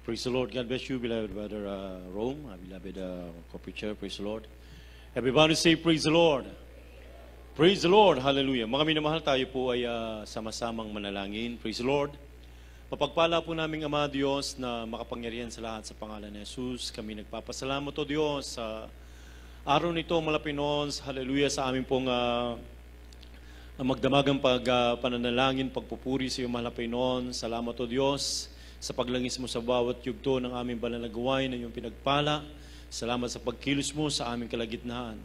Praise the Lord. God bless you, beloved Brother Rome, beloved co-preacher. Praise the Lord. Everybody say, praise the Lord. Praise the Lord. Hallelujah. Mga minamahal, tayo po ay sama-samang manalangin. Praise the Lord. Mapagpala po naming Ama Diyos na makapangyarihan sa lahat sa pangalan ni Jesus. Kami nagpapasalamat o Diyos sa araw nito, malapinos. Hallelujah. Sa amin pong magdamagang pananalangin, pagpupuri sa iyo, mahal na Panginoon. Salamat o Diyos sa paglangis mo sa bawat yugto ng aming banal na gawain na iyong pinagpala. Salamat sa pagkilos mo sa aming kalagitnaan.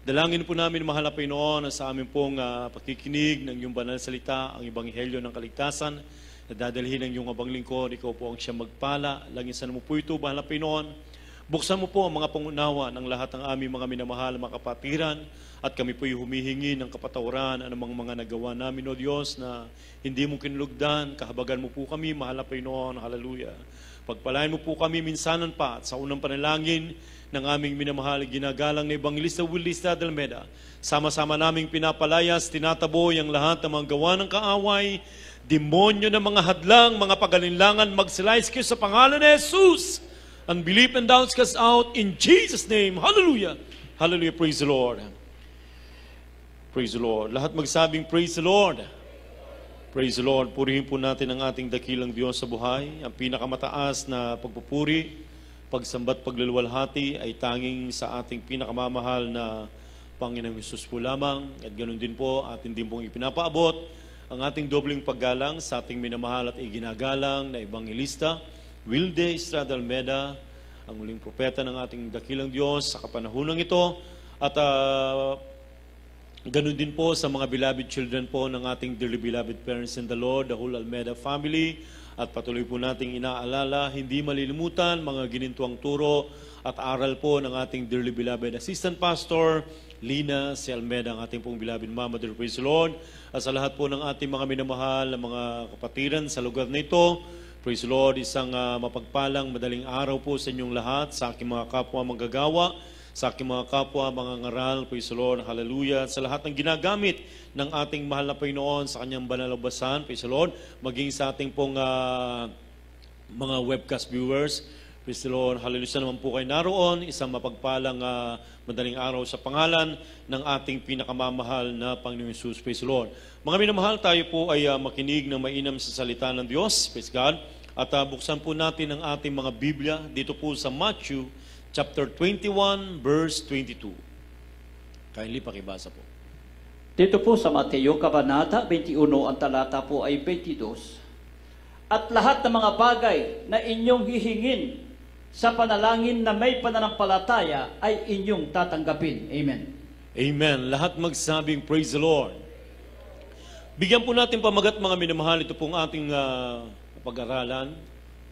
Dalangin po namin, mahal na Panginoon, na sa aming pong pakikinig ng iyong banal na salita, ang ebanghelyo ng kaligtasan, na dadalhin ng iyong abang lingkod. Ikaw po ang siyang magpala. Langisan mo po ito, mahal na Panginoon. Buksan mo po ang mga pangunawa ng lahat ng aming mga minamahal, mga kapatiran, at kami po'y humihingi ng kapatawaran anumang mga nagawa namin, o Diyos, na hindi mo kinulugdan. Kahabagan mo po kami, mahal na Panginoon. Hallelujah. Pagpalain mo po kami minsanan pa at sa unang panalangin ng aming minamahal, ginagalang na Evangelista Willista Dalmeda. Sama-sama naming pinapalayas, tinataboy ang lahat ng mga gawa ng kaaway, demonyo ng mga hadlang, mga pagalinlangan, magsilayas kayo sa pangalan ni Jesus. Unbelief and doubts cast out in Jesus' name. Hallelujah. Hallelujah. Praise the Lord. Praise the Lord. Lahat magsabing praise the Lord. Praise the Lord. Purihin po natin ang ating dakilang Diyos sa buhay. Ang pinakamataas na pagpupuri, pagsambat, pagluluwalhati ay tanging sa ating pinakamamahal na Panginoong Hesus po lamang. At ganoon din po atin din pong ipinapaabot ang ating dobling paggalang sa ating minamahal at iginagalang na Evangelista Wilde Estrada Almeda, ang muling propeta ng ating dakilang Diyos sa kapanahunang ito. At ganun din po sa mga beloved children po ng ating dearly beloved parents in the Lord, the whole Almeda family. At patuloy po nating inaalala, hindi malilimutan, mga ginintuang turo at aral po ng ating dearly beloved Assistant Pastor, Lina C. Almeda, ang ating pong beloved Mama, dear praise the Lord. At sa lahat po ng ating mga minamahal na mga kapatiran sa lugar na ito, praise the Lord, isang mapagpalang madaling araw po sa inyong lahat, sa aking mga kapwa manggagawa, sa aking mga kapwa mga ngaral, praise the Lord, hallelujah, sa lahat ng ginagamit ng ating mahal na Panginoon sa kanyang banal na basan, praise the Lord, maging sa ating pong mga webcast viewers, praise the Lord, hallelujah, naman po kayo naroon, isang mapagpalang madaling araw sa pangalan ng ating pinakamamahal na Panginoon Jesus, praise the Lord. Mga minamahal, tayo po ay makinig ng mainam sa salita ng Diyos, praise God. At buksan po natin ang ating mga Biblia dito po sa Matthew chapter 21 verse 22. Kindly pakibasa po. Dito po sa Mateo Kabanata 21, ang talata po ay 22. At lahat ng mga bagay na inyong hihingin sa panalangin na may pananampalataya ay inyong tatanggapin. Amen. Amen. Lahat magsabing praise the Lord. Bigyan po natin pamagat, mga minamahal, ito pong ating pag-aralan,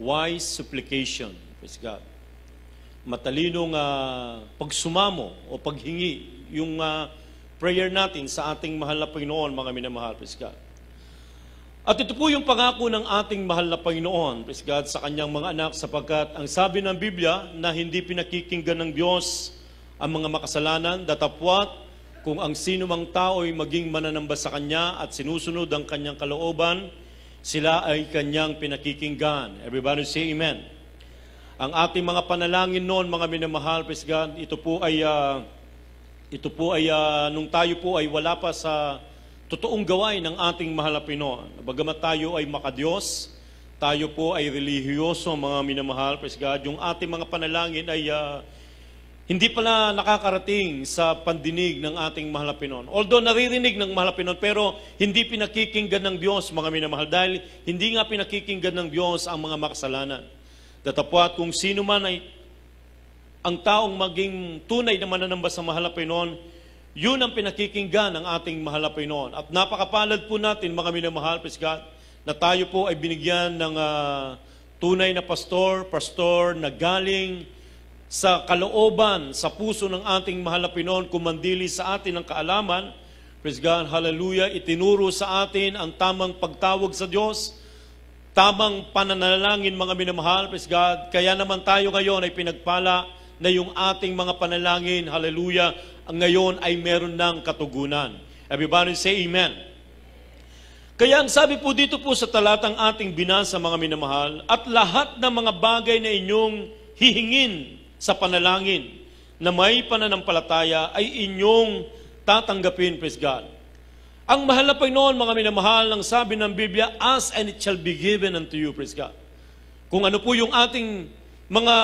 wise supplication. Praise God. Matalinong pagsumamo o paghingi, yung prayer natin sa ating mahal na Panginoon, mga minamahal. Praise God. At ito po yung pangako ng ating mahal na Panginoon, praise God, sa kanyang mga anak, sapagkat ang sabi ng Biblia na hindi pinakikinggan ng Diyos ang mga makasalanan, datapwat kung ang sino mang tao ay maging mananamba sa Kanya at sinusunod ang Kanyang kalooban, sila ay Kanyang pinakikinggan. Everybody say amen. Ang ating mga panalangin noon, mga minamahal, praise God, ito po ay nung tayo po ay wala pa sa totoong gawain ng ating mahal na Panginoon. Bagamat tayo ay makadiyos, tayo po ay relihiyoso, mga minamahal, praise God, yung ating mga panalangin ay hindi pala nakakarating sa pandinig ng ating mahal na Panginoon. Although naririnig ng mahal na Panginoon, pero hindi pinakikinggan ng Diyos, mga minamahal, dahil hindi nga pinakikinggan ng Diyos ang mga makasalanan. Datapwat kung sino man ay ang taong maging tunay na mananamba sa mahal na Panginoon, yun ang pinakikinggan ng ating mahal na Panginoon. At napakapalad po natin, mga minamahal, praise God, na tayo po ay binigyan ng tunay na pastor na galing sa kalooban, sa puso ng ating mahal na Panginoon, kumandili sa atin ang kaalaman, praise God, hallelujah, itinuro sa atin ang tamang pagtawag sa Diyos, tamang pananalangin, mga minamahal, praise God. Kaya naman tayo ngayon ay pinagpala na yung ating mga panalangin, hallelujah, ngayon ay meron ng katugunan. Everybody say amen. Kaya ang sabi po dito po sa talatang ating binasa, mga minamahal, at lahat ng mga bagay na inyong hihingin sa panalangin na may pananampalataya ay inyong tatanggapin, praise God. Ang mahal na Panginoon, mga minamahal, ang sabi ng Biblia, ask and it shall be given unto you, praise God. Kung ano po yung ating mga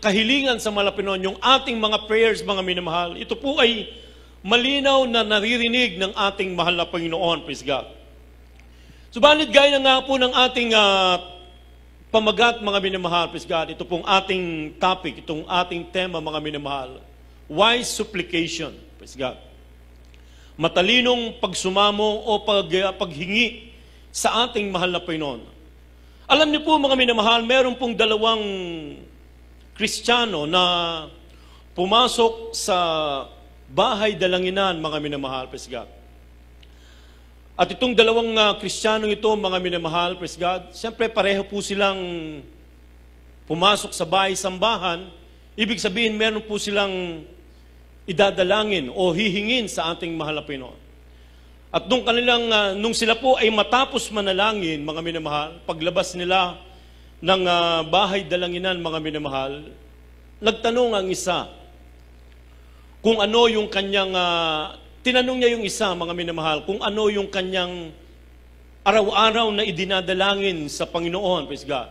kahilingan sa mahal na Panginoon, yung ating mga prayers, mga minamahal, ito po ay malinaw na naririnig ng ating mahal na Panginoon, praise God. Subalit gaya nga po ng ating pamagat, mga minamahal, praise God, ito pong ating topic, itong ating tema, mga minamahal, wise supplication, praise God. Matalinong pagsumamo o paghingi sa ating mahal na Panginoon. Alam niyo po, mga minamahal, meron pong dalawang Kristiyano na pumasok sa bahay dalanginan, mga minamahal, praise God. At itong dalawang Kristiyanong ito, mga minamahal, praise God, siyempre pareho po silang pumasok sa bahay-sambahan. Ibig sabihin, meron po silang idadalangin o hihingin sa ating mahal na Panginoon. At nung sila po ay matapos manalangin, mga minamahal, paglabas nila ng bahay dalanginan, mga minamahal, nagtanong ang isa kung ano yung kanyang tinanong niya yung isa, mga minamahal, kung ano yung kanyang araw-araw na idinadalangin sa Panginoon, praise God.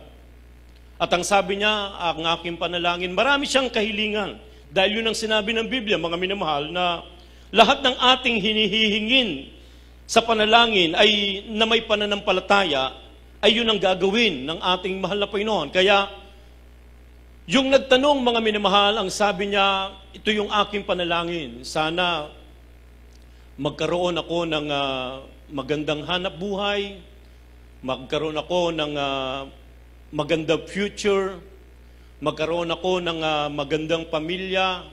At ang sabi niya, ang aking panalangin, marami siyang kahilingan. Dahil yun ang sinabi ng Biblia, mga minamahal, na lahat ng ating hinihingin sa panalangin ay na may pananampalataya, ay yun ang gagawin ng ating mahal na Panginoon. Kaya, yung nagtanong, mga minamahal, ang sabi niya, ito yung aking panalangin. Sana magkaroon ako ng magandang hanap buhay, magkaroon ako ng magandang future, magkaroon ako ng magandang pamilya.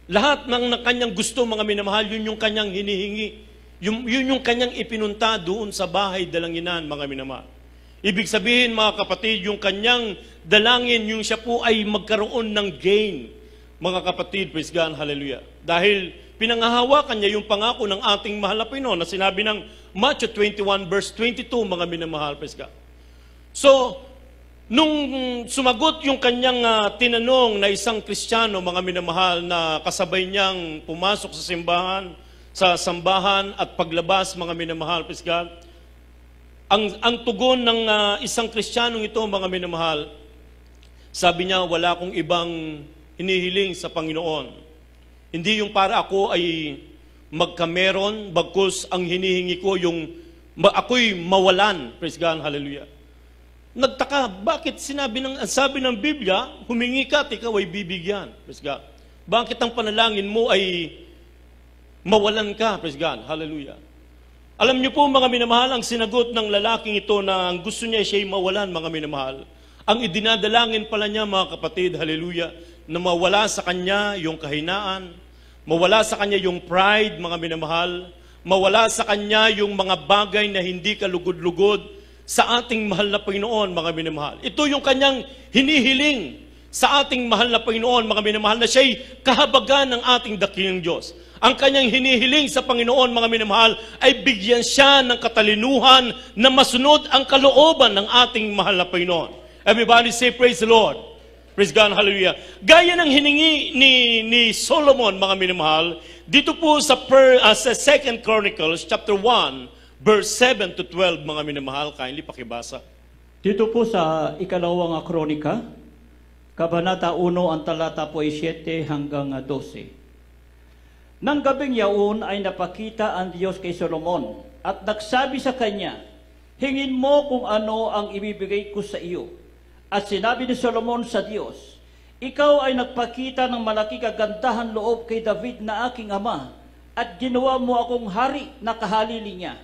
Lahat ng kanyang gusto, mga minamahal, yun yung kanyang hinihingi. Yun yung kanyang ipinunta doon sa bahay dalanginan, mga minamahal. Ibig sabihin, mga kapatid, yung kanyang dalangin, yung siya po ay magkaroon ng gain. Mga kapatid, praise God, hallelujah. Dahil pinangahawakan niya yung pangako ng ating mahal na Panginoon na sinabi ng Matthew 21 verse 22, mga minamahal, praise God. So, nung sumagot yung kanyang tinanong na isang Kristiyano, mga minamahal, na kasabay niyang pumasok sa sambahan at paglabas, mga minamahal, praise God, ang tugon ng isang Kristiyanong ito, mga minamahal, sabi niya, wala akong ibang hinihiling sa Panginoon. Hindi yung para ako ay magkameron, bagkus ang hinihingi ko yung ako'y mawalan. Praise God, hallelujah. Nagtaka, bakit sabi ng Biblia, humingi ka at ikaw ay bibigyan. Praise God. Bakit ang panalangin mo ay mawalan ka? Praise God, hallelujah. Alam niyo po, mga minamahal, ang sinagot ng lalaking ito na ang gusto niya siya'y mawalan, mga minamahal. Ang idinadalangin pala niya, mga kapatid, hallelujah, na mawala sa kanya yung kahinaan, mawala sa kanya yung pride, mga minamahal, mawala sa kanya yung mga bagay na hindi kalugod-lugod sa ating mahal na Panginoon, mga minamahal. Ito yung kanyang hinihiling sa ating mahal na Panginoon, mga minamahal, na siya'y kahabagan ng ating dakilang Diyos. Ang kanyang hinihiling sa Panginoon, mga minamahal, ay bigyan siya ng katalinuhan na masunod ang kalooban ng ating mahal na Panginoon. Everybody say, praise the Lord. Praise God, hallelujah. Gaya ng hiningi ni Solomon, mga minamahal, dito po sa 2 Chronicles, chapter 1, verse 7 to 12, mga minamahal, kindly pakibasa. Dito po sa ikalawang kronika, kabanata 1, ang talata po ay 7 hanggang 12. Nang gabing yaon ay napakita ang Diyos kay Solomon at nagsabi sa kanya, hingin mo kung ano ang ibibigay ko sa iyo. At sinabi ni Solomon sa Diyos, ikaw ay nagpakita ng malaki kagandahan loob kay David na aking ama, at ginawa mo akong hari na kahalili niya.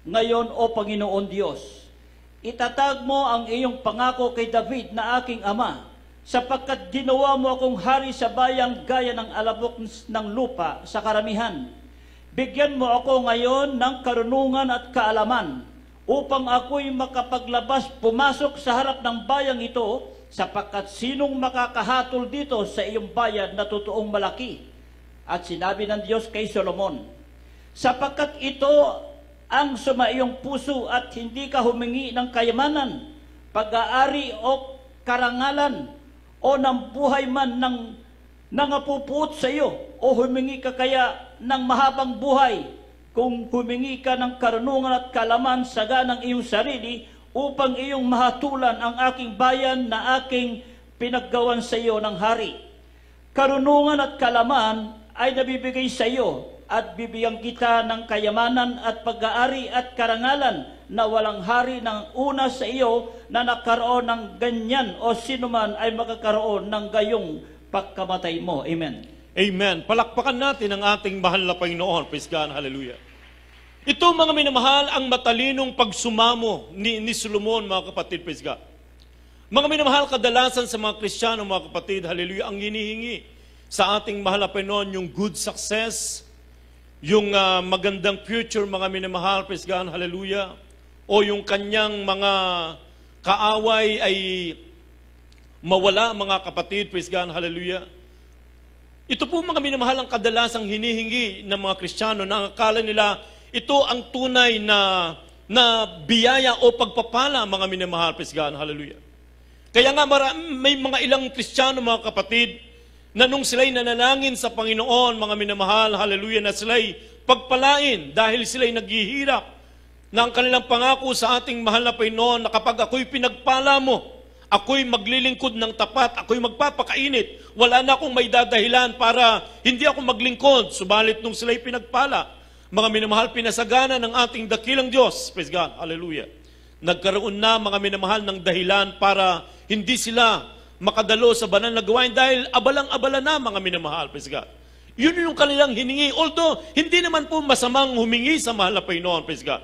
Ngayon, O Panginoon Diyos, itatag mo ang iyong pangako kay David na aking ama, sapagkat ginawa mo akong hari sa bayang gaya ng alabok ng lupa sa karamihan. Bigyan mo ako ngayon ng karunungan at kaalaman, upang ako'y makapaglabas, pumasok sa harap ng bayang ito, sapagkat sinong makakahatol dito sa iyong bayan na totoong malaki? At sinabi ng Diyos kay Solomon, sapagkat ito ang sumaiyong puso at hindi ka humingi ng kayamanan, pag-aari o karangalan o ng buhay man ng nangapupuot sa iyo, o humingi ka kaya ng mahabang buhay, kung humingi ka ng karunungan at kalaman sa ganang iyong sarili, upang iyong mahatulan ang aking bayan na aking pinaggawan sa iyo ng hari. Karunungan at kalaman ay nabibigay sa iyo, at bibigyan kita ng kayamanan at pag-aari at karangalan na walang hari ng una sa iyo na nakaroon ng ganyan, o sinuman ay makakaroon ng gayong pagkamatay mo. Amen. Amen. Palakpakan natin ang ating mahal na Panginoon. Praise God. Hallelujah. Ito, mga minamahal, ang matalinong pagsumamo ni Solomon, mga kapatid. Praise God. Mga minamahal, kadalasan sa mga Kristiyano, mga kapatid, hallelujah, ang hinihingi sa ating mahal na Panginoon, yung good success, yung magandang future, mga minamahal, praise God, hallelujah, o yung kanyang mga kaaway ay mawala, mga kapatid, praise God, hallelujah. Ito po, mga minamahal, ang kadalasang hinihingi ng mga Kristiyano na akala nila ito ang tunay na biyaya o pagpapala, mga minamahal, praise God, hallelujah. Kaya nga may mga ilang Kristiyano, mga kapatid, na nung sila'y nanalangin sa Panginoon, mga minamahal, hallelujah, na sila'y pagpalain dahil sila'y naghihirap na ang kanilang pangako sa ating mahal na Panginoon na kapag ako'y pinagpala mo, ako'y maglilingkod ng tapat, ako'y magpapakainit, wala na akong may dadahilan para hindi ako maglingkod. Subalit nung sila'y pinagpala, mga minamahal, pinasagana ng ating dakilang Diyos, praise God, hallelujah, nagkaroon na, mga minamahal, ng dahilan para hindi sila makadalo sa banal na gawain dahil abalang-abala na, mga minamahal, praise God. Yun yung kanilang hiningi. Although, hindi naman po masamang humingi sa mahal na Panginoon, praise God.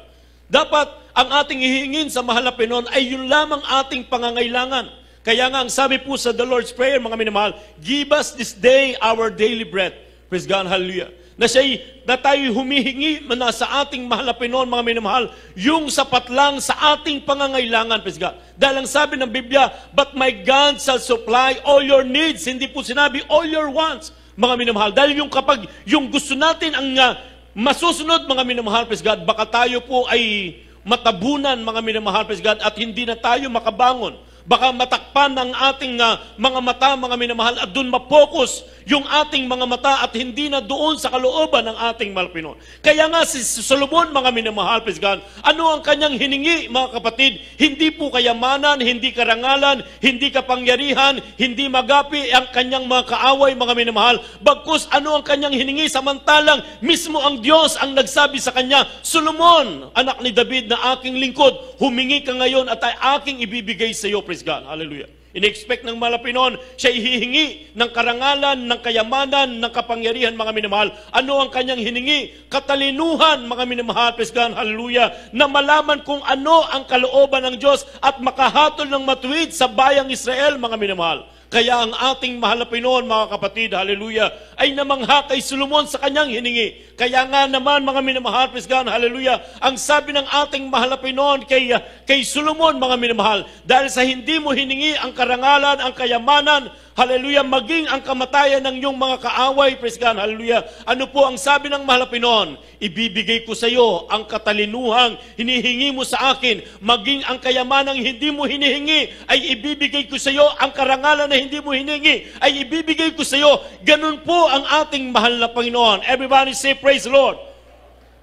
Dapat, ang ating hihingin sa mahal na Panginoon ay yun lamang ating pangangailangan. Kaya nga, ang sabi po sa the Lord's Prayer, mga minamahal, give us this day our daily bread. Praise God, hallelujah. Na tayo humihingi na sa ating mahal na Panginoon, mga minamahal, yung sapat lang sa ating pangangailangan, praise God. Dahil ang sabi ng Biblia, but my God shall supply all your needs. Hindi po sinabi all your wants, mga minamahal. Dahil yung kapag yung gusto natin ang masusunod, mga minamahal, praise God, baka tayo po ay matabunan, mga minamahal, praise God, at hindi na tayo makabangon. Baka matakpan ng ating mga mata, mga minamahal, at doon mapokus yung ating mga mata at hindi na doon sa kalooban ng ating mahal na Panginoon. Kaya nga si Solomon, mga minamahal, praise God, ano ang kanyang hiningi, mga kapatid? Hindi po kayamanan, hindi karangalan, hindi kapangyarihan, hindi magapi ang kanyang mga kaaway, mga minamahal. Bagkus ano ang kanyang hiningi? Samantalang mismo ang Diyos ang nagsabi sa kanya, Solomon, anak ni David na aking lingkod, humingi ka ngayon at ay aking ibibigay sa iyo. Praise God. Hallelujah. In-expect ng mahal na Panginoon, siya hihingi ng karangalan, ng kayamanan, ng kapangyarihan, mga minamahal. Ano ang kanyang hiningi? Katalinuhan, mga minamahal. Praise God. Hallelujah. Na malaman kung ano ang kalooban ng Diyos at makahatol ng matuwid sa bayang Israel, mga minamahal. Kaya ang ating mahal na Panginoon, mga kapatid, hallelujah, ay namangha kay Solomon sa kanyang hiningi. Kaya nga naman, mga minamahal, praise God, hallelujah, ang sabi ng ating mahal na Panginoon kay Solomon, mga minamahal, dahil sa hindi mo hiningi ang karangalan, ang kayamanan, hallelujah, maging ang kamatayan ng iyong mga kaaway, praise God, hallelujah. Ano po ang sabi ng mahal na Panginoon? Ibibigay ko sa iyo ang katalinuhang hinihingi mo sa akin, maging ang kayamanang hindi mo hinihingi, ay ibibigay ko sa iyo ang karangalan na hindi mo hiningi, ay ibibigay ko sa iyo. Ganun po ang ating mahal na Panginoon. Everybody say, praise the Lord.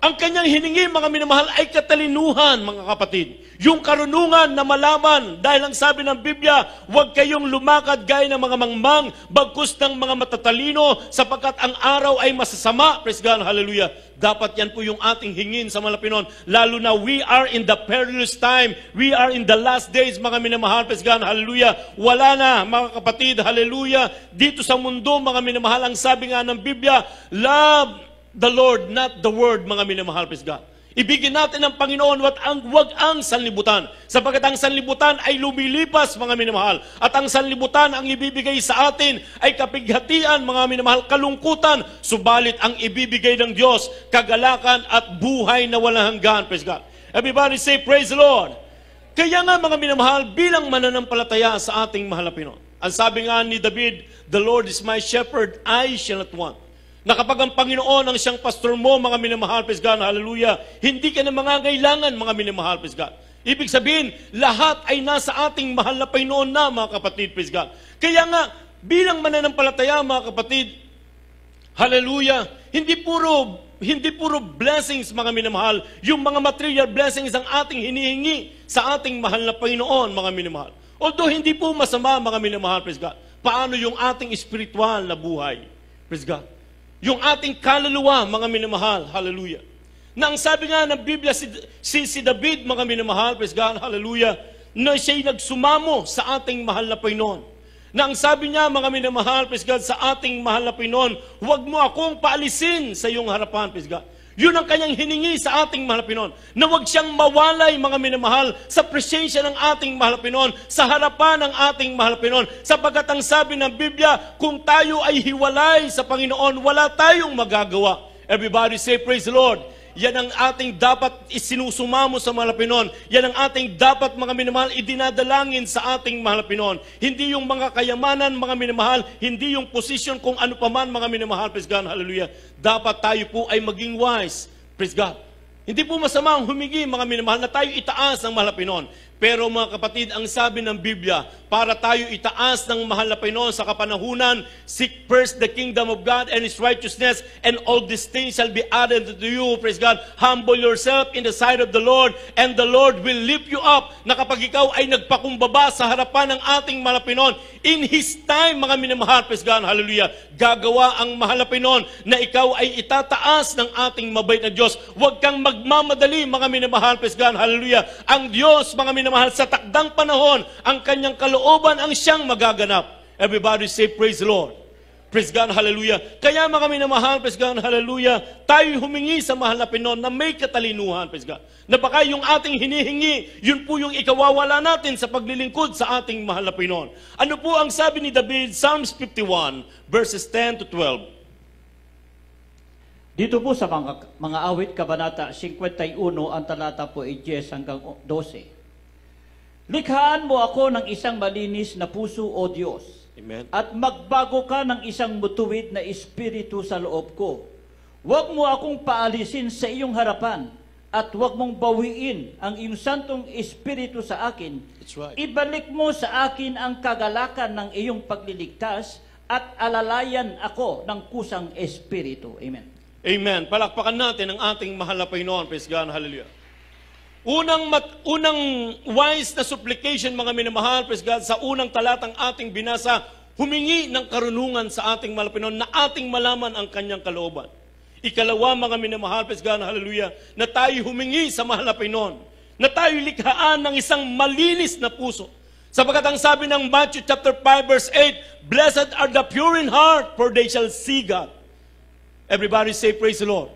Ang kanyang hiningi, mga minamahal, ay katalinuhan, mga kapatid. Yung karunungan na malaman, dahil ang sabi ng Biblia, huwag kayong lumakad gaya ng mga mangmang, bagkus ng mga matatalino, sapagkat ang araw ay masasama. Praise God, hallelujah. Dapat yan po yung ating hingin sa mahal na Panginoon. Lalo na we are in the perilous time. We are in the last days, mga minamahal. Praise God, hallelujah. Wala na, mga kapatid, hallelujah. Dito sa mundo, mga minamahal, ang sabi nga ng Biblia, love the Lord, not the world, mga minamahal, praise God. Ibigin natin ang Panginoon wag ang sanlibutan. Sapagkat ang sanlibutan ay lumilipas, mga minamahal. At ang sanlibutan ang ibibigay sa atin ay kapighatian, mga minamahal, kalungkutan. Subalit ang ibibigay ng Diyos, kagalakan at buhay na walang hanggan, praise God. Everybody say, praise the Lord. Kaya nga, mga minamahal, bilang mananampalataya sa ating mahal na Panginoon. Ang sabi nga ni David, the Lord is my shepherd, I shall not want. Na kapag ang Panginoon ang siyang pastor mo, mga minamahal, praise God, hallelujah, hindi ka na mangangailangan, mga minamahal, praise God. Ibig sabihin, lahat ay nasa ating mahal na Panginoon na, mga kapatid, praise God. Kaya nga, bilang mananampalataya, mga kapatid, hallelujah, hindi puro blessings, mga minamahal, yung mga material blessings ang ating hinihingi sa ating mahal na Panginoon, mga minamahal. Although hindi po masama, mga minamahal, praise God, paano yung ating spiritual na buhay, praise God. Yung ating kaluluwa, mga minamahal, hallelujah. Na ang sabi nga ng Biblia, si David, mga minamahal, praise God, hallelujah, na siya'y nagsumamo sa ating mahal na Panginoon. Na ang sabi niya, mga minamahal, praise God, sa ating mahal na Panginoon, huwag mo akong paalisin sa iyong harapan, praise God. Yun ang kanyang hiningi sa ating mahal na Panginoon. Na huwag siyang mawalay, mga minamahal, sa presensya ng ating mahal na Panginoon, sa harapan ng ating mahal na Panginoon. Sapagkat ang sabi ng Biblia, kung tayo ay hiwalay sa Panginoon, wala tayong magagawa. Everybody say, praise the Lord. Yan ang ating dapat isinusumamo sa mahal na Panginoon. Yan ang ating dapat, mga minamahal, idinadalangin sa ating mahal na Panginoon. Hindi yung mga kayamanan, mga minamahal, hindi yung position kung ano paman, mga minamahal, praise God, hallelujah. Dapat tayo po ay maging wise, praise God. Hindi po masama ang humingi, mga minamahal, na tayo itaas ng mahal na Panginoon. Pero mga kapatid, ang sabi ng Biblia, para tayo itaas ng mahal na Panginoon sa kapanahunan, seek first the kingdom of God and His righteousness, and all these things shall be added to you. Praise God. Humble yourself in the sight of the Lord, and the Lord will lift you up. Na kapag ikaw ay nagpakumbaba sa harapan ng ating mahal na Panginoon, in His time, mga minamahal, praise God, hallelujah, gagawa ang mahal na Panginoon na ikaw ay itataas ng ating mabait na Diyos. Huwag kang magmamadali, mga minamahal, praise God, hallelujah. Ang Diyos, mga minamahal, sa takdang panahon, ang kanyang kalooban ang siyang magaganap. Everybody say, praise the Lord. Praise God, hallelujah. Kaya mga minamahal, praise God, hallelujah, tayo humingi sa mahal na Panginoon na may katalinuhan, praise God. Na baka yung ating hinihingi, yun po yung ikawawala natin sa paglilingkod sa ating mahal na Panginoon. Ano po ang sabi ni David, Psalms 51, verses 10 to 12. Dito po sa mga awit, Kabanata 51, ang talata po ay 10 hanggang 12. Likhaan mo ako ng isang malinis na puso, O Diyos. Amen. At magbago ka ng isang mutuwid na espiritu sa loob ko. Huwag mo akong paalisin sa iyong harapan, at huwag mong bawiin ang iyong santong espiritu sa akin. That's right. Ibalik mo sa akin ang kagalakan ng iyong pagliligtas, at alalayan ako ng kusang espiritu. Amen. Amen. Palakpakan natin ang ating mahal na Panginoon. Praise God, hallelujah. Unang wise na supplication, mga minamahal, praise God, sa unang talatang ating binasa, humingi ng karunungan sa ating mahal na Panginoon na ating malaman ang kanyang kalooban. Ikalawa, mga minamahal, praise God, hallelujah, na tayo humingi sa mahal na Panginoon, na tayo likhaan ng isang malinis na puso. Sapagkat ang sabi ng Matthew chapter 5, verse 8, blessed are the pure in heart, for they shall see God. Everybody say, praise the Lord.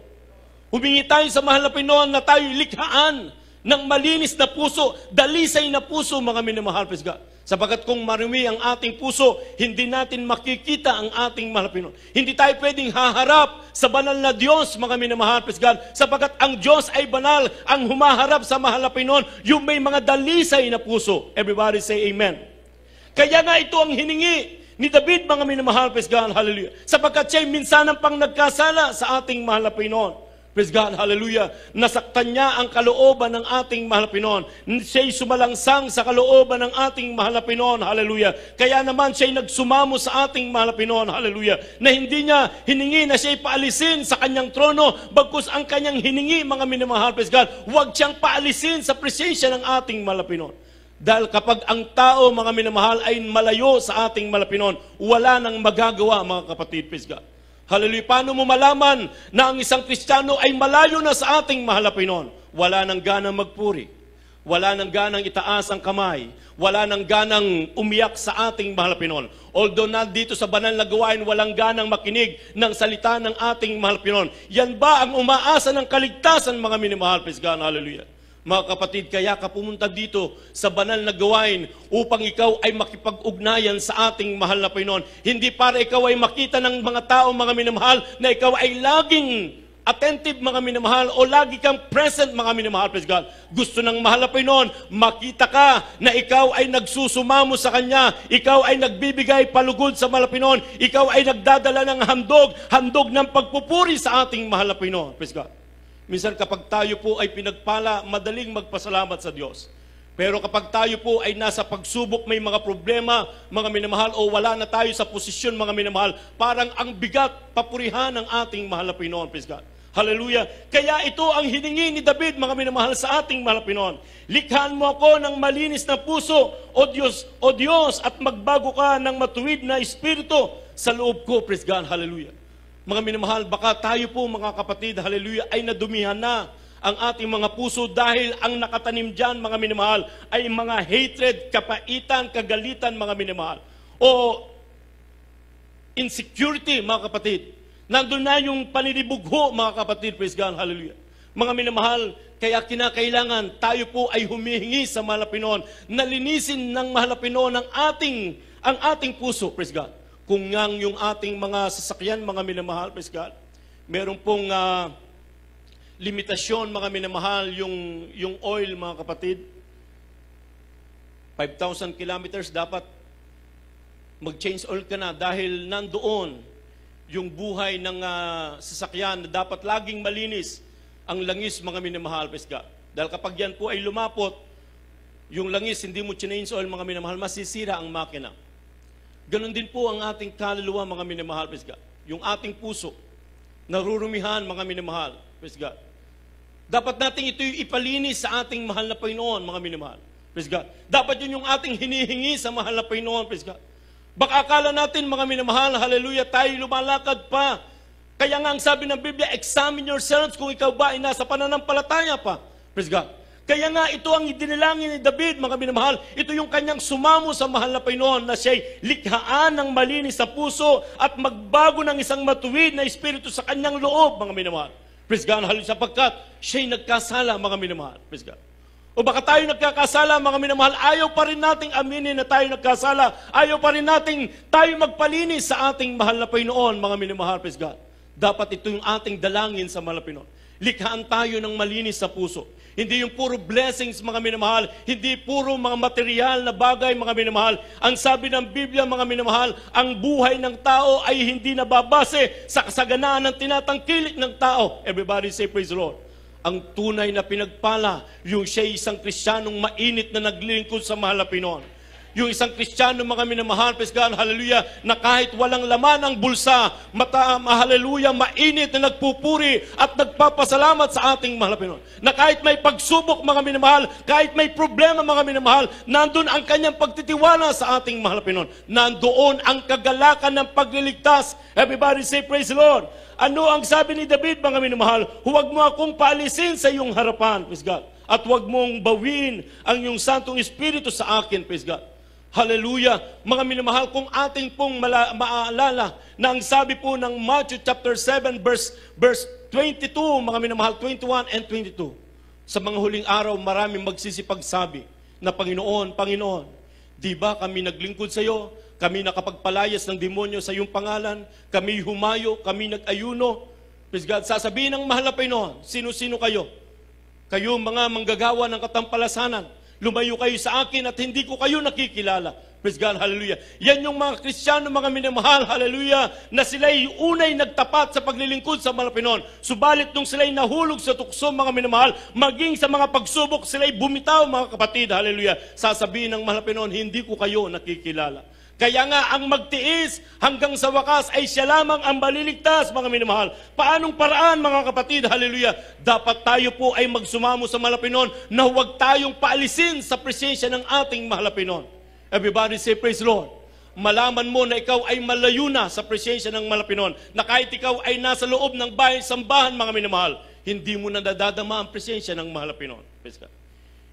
Humingi tayo sa mahal na Panginoon na tayo likhaan ng malinis na puso, dalisay na puso, mga minamahal, praise God. Sapagkat kung marumi ang ating puso, hindi natin makikita ang ating mahal na Panginoon. Hindi tayo pwedeng haharap sa banal na Diyos, mga minamahal, praise God. Sapagkat ang Diyos ay banal, ang humaharap sa mahal na Panginoon, yung may mga dalisay na puso. Everybody say amen. Kaya nga ito ang hiningi ni David, mga minamahal, praise God, hallelujah. Sapagkat siya'y minsanang pang nagkasala sa ating mahal na Panginoon. Praise God, hallelujah. Nasaktan niya ang kalooban ng ating mahal na Panginoon. Siya'y sumalangsang sa kalooban ng ating mahal na Panginoon, hallelujah. Kaya naman siya'y nagsumamo sa ating mahal na Panginoon, hallelujah. Na hindi niya hiningi na siya'y paalisin sa kanyang trono, bagkus ang kanyang hiningi, mga minamahal, praise God, huwag siyang paalisin sa presensya ng ating mahal na Panginoon. Dahil kapag ang tao, mga minamahal, ay malayo sa ating mahal na Panginoon, wala nang magagawa, mga kapatid, praise God. Hallelujah. Paano mo malaman na ang isang Kristiyano ay malayo na sa ating mahal na Panginoon? Wala nang ganang magpuri. Wala nang ganang itaas ang kamay. Wala nang ganang umiyak sa ating mahal na Panginoon. Although na dito sa banal na gawain, walang ganang makinig ng salita ng ating mahal na Panginoon. Yan ba ang umaasa ng kaligtasan, mga minamahal? Praise God. Hallelujah. Mga kapatid, kaya ka pumunta dito sa banal na gawain upang ikaw ay makipag-ugnayan sa ating mahal na Panginoon. Hindi para ikaw ay makita ng mga tao, mga minamahal, na ikaw ay laging attentive, mga minamahal, o lagi kang present, mga minamahal, praise God. Gusto ng mahal na Panginoon, makita ka na ikaw ay nagsusumamo sa Kanya, ikaw ay nagbibigay palugod sa mahal na Panginoon, ikaw ay nagdadala ng handog ng pagpupuri sa ating mahal na Panginoon, praise God. Minsan kapag tayo po ay pinagpala, madaling magpasalamat sa Diyos. Pero kapag tayo po ay nasa pagsubok, may mga problema, mga minamahal, o wala na tayo sa posisyon, mga minamahal, parang ang bigat, papurihan ng ating mahal na Panginoon, praise God. Hallelujah. Kaya ito ang hiningi ni David, mga minamahal, sa ating mahal na Panginoon. Likhaan mo ako ng malinis na puso, O Diyos, at magbago ka ng matuwid na espiritu sa loob ko, praise God. Hallelujah. Mga minamahal, baka tayo po, mga kapatid, hallelujah, ay nadumihan na ang ating mga puso dahil ang nakatanim dyan, mga minamahal, ay mga hatred, kapaitan, kagalitan, mga minamahal. O insecurity, mga kapatid. Nandun na yung paninibugho, mga kapatid, praise God, hallelujah. Mga minamahal, kaya kinakailangan tayo po ay humihingi sa mahal na Panginoon, na linisin ng mahal na Panginoon ang ating puso, praise God. Kung yung ating mga sasakyan, mga minamahal, praise God, meron pong limitasyon, mga minamahal, yung oil, mga kapatid. 5,000 kilometers, dapat mag-change oil ka na dahil nandoon yung buhay ng sasakyan na dapat laging malinis ang langis, mga minamahal, praise God. Dahil kapag yan po ay lumapot, yung langis, hindi mo change oil, mga minamahal, masisira ang makina. Ganon din po ang ating kaluluwa, mga minamahal, praise God. Yung ating puso, narurumihan, mga minamahal, praise God. Dapat natin ito ipalinis sa ating mahal na Panginoon, mga minamahal. Praise God. Dapat yun yung ating hinihingi sa mahal na Panginoon, praise God. Baka akala natin, mga minamahal, hallelujah, tayo lumalakad pa. Kaya nga ang sabi ng Biblia, examine yourselves kung ikaw ba ay nasa pananampalataya pa. Praise God. Kaya nga ito ang idinilangin ni David, mga minamahal. Ito yung kanyang sumamo sa mahal na Panginoon na siya'y likhaan ng malinis sa puso at magbago ng isang matuwid na espiritu sa kanyang loob, mga minamahal. Praise God, hallelujah, sapagkat siya'y nagkasala, mga minamahal. Praise God. O baka tayo nagkakasala, mga minamahal, ayaw pa rin nating aminin na tayo nagkasala. Ayaw pa rin nating tayo magpalinis sa ating mahal na Panginoon, mga minamahal. Praise God. Dapat ito yung ating dalangin sa mahal na Panginoon. Likhaan tayo ng malinis sa puso. Hindi yung puro blessings, mga minamahal. Hindi puro mga material na bagay, mga minamahal. Ang sabi ng Biblia, mga minamahal, ang buhay ng tao ay hindi nababase sa kasaganaan ng tinatangkilik ng tao. Everybody say praise the Lord. Ang tunay na pinagpala, yung siya isang Kristiyanong mainit na naglilingkod sa mahal na Panginoon. Yung isang Kristiyano, mga minamahal, praise God, hallelujah, na kahit walang laman ang bulsa, hallelujah, mainit na nagpupuri at nagpapasalamat sa ating mahal na Panginoon. Na kahit may pagsubok, mga minamahal, kahit may problema, mga minamahal, nandun ang kanyang pagtitiwala sa ating mahal na Panginoon. Nandoon ang kagalakan ng pagliligtas. Everybody say praise the Lord. Ano ang sabi ni David, mga minamahal? Huwag mo akong paalisin sa iyong harapan, praise God. At huwag mong bawiin ang iyong Santong Espiritu sa akin, praise God. Hallelujah. Mga minamahal, kung ating pong maalala na ang sabi po ng Matthew chapter 7 verse 22, mga minamahal, 21 and 22. Sa mga huling araw, maraming magsisipagsabi na Panginoon, Panginoon, di ba kami naglingkod sa iyo? Kami nakapagpalayas ng demonyo sa iyong pangalan? Kami humayo, kami nag-ayuno? Praise God. Sasabihin ng mahal na Panginoon, sino-sino kayo? Kayo mga manggagawa ng katampalasanan. Lumayo kayo sa akin at hindi ko kayo nakikilala. Praise God, hallelujah. Yan yung mga Kristiyano, mga minamahal, hallelujah, na sila'y unay nagtapat sa paglilingkod sa mahal na Panginoon. Subalit nung sila'y nahulog sa tukso, mga minamahal, maging sa mga pagsubok, sila'y bumitaw, mga kapatid, hallelujah. Sasabihin ng mahal na Panginoon, hindi ko kayo nakikilala. Kaya nga ang magtiis hanggang sa wakas ay siya lamang ang maliligtas, mga minamahal. Paanong paraan, mga kapatid, hallelujah? Dapat tayo po ay magsumamo sa mahal na Panginoon na huwag tayong paalisin sa presensya ng ating mahal na Panginoon. Everybody say praise the Lord. Malaman mo na ikaw ay malayo na sa presensya ng mahal na Panginoon, na kahit ikaw ay nasa loob ng bahay sambahan, mga minamahal, hindi mo na nadadama ang presensya ng mahal na Panginoon. Praise God.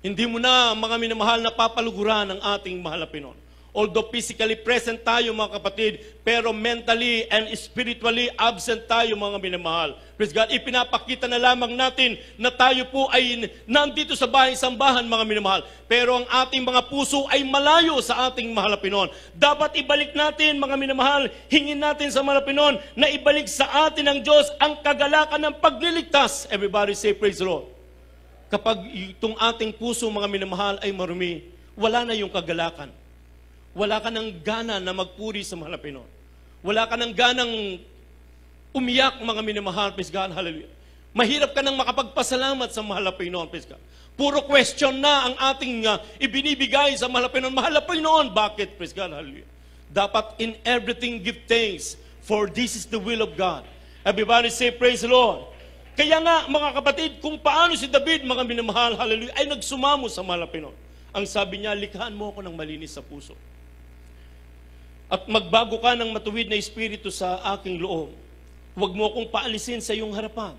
Hindi mo na, mga minamahal, na papaluguran ng ating mahal na Panginoon. Although physically present tayo mga kapatid, pero mentally and spiritually absent tayo mga minamahal. Praise God, ipinapakita na lamang natin na tayo po ay nandito sa bahay-sambahan mga minamahal. Pero ang ating mga puso ay malayo sa ating mahal na Pinoon. Dapat ibalik natin mga minamahal, hingin natin sa mahal na Pinoon na ibalik sa atin ng Diyos ang kagalakan ng pagliligtas. Everybody say praise the Lord. Kapag itong ating puso mga minamahal ay marumi, wala na yung kagalakan. Wala ka ng gana na magpuri sa mahal na Pinoon. Wala ka ng ganang umiyak mga minamahal, praise God, hallelujah. Mahirap ka nang makapagpasalamat sa mahal na Pinoon, praise God. Puro question na ang ating ibinibigay sa mahal na Pinoon. Mahal na Pinoon, bakit, praise God, hallelujah. Dapat in everything give thanks, for this is the will of God. Everybody say praise the Lord. Kaya nga mga kapatid, kung paano si David mga minamahal, hallelujah, ay nagsumamo sa mahal na Pinoon. Ang sabi niya, likhaan mo ako ng malinis sa puso. At magbago ka ng matuwid na espiritu sa aking loob. Huwag mo akong paalisin sa iyong harapan.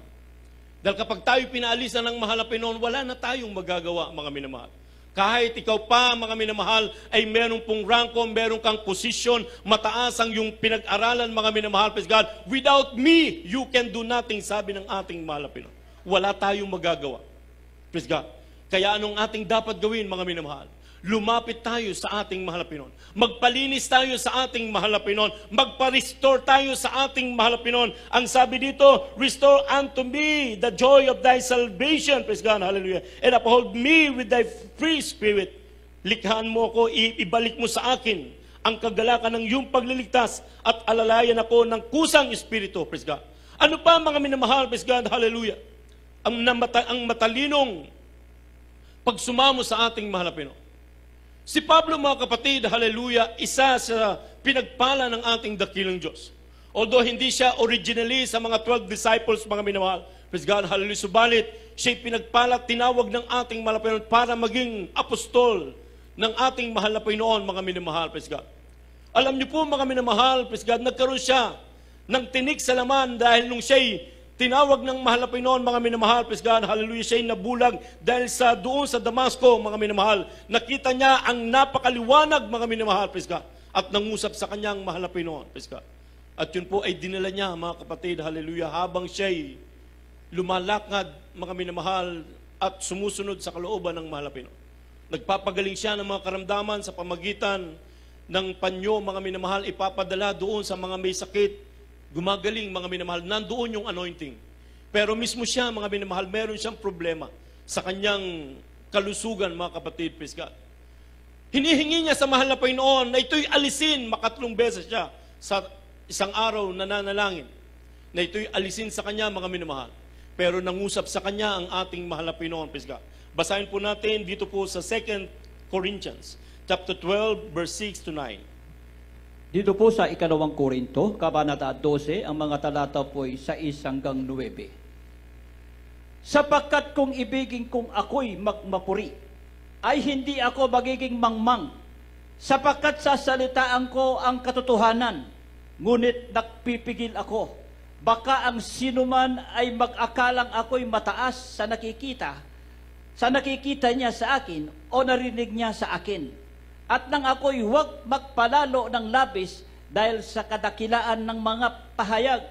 Dahil kapag tayo pinaalisan ng mahal na Pinoon, wala na tayong magagawa, mga minamahal. Kahit ikaw pa, mga minamahal, ay meron pong rangko, meron kang posisyon, mataas ang yung pinag-aralan, mga minamahal, praise God. Without me, you can do nothing, sabi ng ating mahal na Pinoon. Wala tayong magagawa. Praise God. Kaya anong ating dapat gawin, mga minamahal? Lumapit tayo sa ating mahal na Pinoon. Magpalinis tayo sa ating mahal na Pinoon. Magpa-restore tayo sa ating mahal na Pinoon. Ang sabi dito, restore unto me the joy of thy salvation. Praise God, hallelujah. And uphold me with thy free spirit. Likhaan mo ako, ibalik mo sa akin ang kagalakan ng iyong pagliligtas at alalayan ako ng kusang espiritu. Praise God. Ano pa mga minamahal, praise God, hallelujah. Ang matalinong pagsumamo sa ating mahal na Pinoon. Si Pablo mga kapatid, hallelujah, isa sa pinagpala ng ating dakilang Diyos. Although hindi siya originally sa mga 12 disciples mga minamahal, praise God, hallelujah, subalit siya'y pinagpala, tinawag ng ating mahal na Pinoon para maging apostol ng ating mahal na Pinoon mga minamahal, praise God. Alam niyo po mga minamahal, praise God, nagkaroon siya ng tinik sa laman dahil nung siya'y tinawag ng mahal na Pinoon, mga minamahal, praise God, hallelujah, siya'y nabulag dahil doon sa Damasco, mga minamahal, nakita niya ang napakaliwanag, mga minamahal, praise God, at nangusap sa kanyang mahal na Pinoon, praise God. At yun po ay dinala niya, mga kapatid, hallelujah, habang siya'y lumalakad, mga minamahal, at sumusunod sa kalooban ng mahal na Pinoon. Nagpapagaling siya ng mga karamdaman sa pamagitan ng panyo, mga minamahal, ipapadala doon sa mga may sakit. Gumagaling, mga minamahal, nandoon yung anointing. Pero mismo siya, mga minamahal, meron siyang problema sa kanyang kalusugan, mga kapatid, praise God. Hinihingi niya sa mahal na Panginoon na ito'y alisin, makatlong beses siya sa isang araw na nanalangin, na ito'y alisin sa kanya, mga minamahal. Pero nangusap sa kanya ang ating mahal na Panginoon, praise God. Basahin po natin dito po sa 2 Corinthians, chapter 12, verse 6 to 9. Dito po sa 2 Korinto, Kabanata 12, ang mga talata po ay 6 hanggang 9. Sapagkat kung ibigin kong ako'y magmapuri, ay hindi ako magiging mangmang, sapagkat sasalitaan ko ang katotohanan, ngunit nagpipigil ako. Baka ang sinuman ay mag-akalang ako'y mataas sa nakikita niya sa akin o narinig niya sa akin. At nang ako'y huwag magpalalo ng labis dahil sa kadakilaan ng mga pahayag.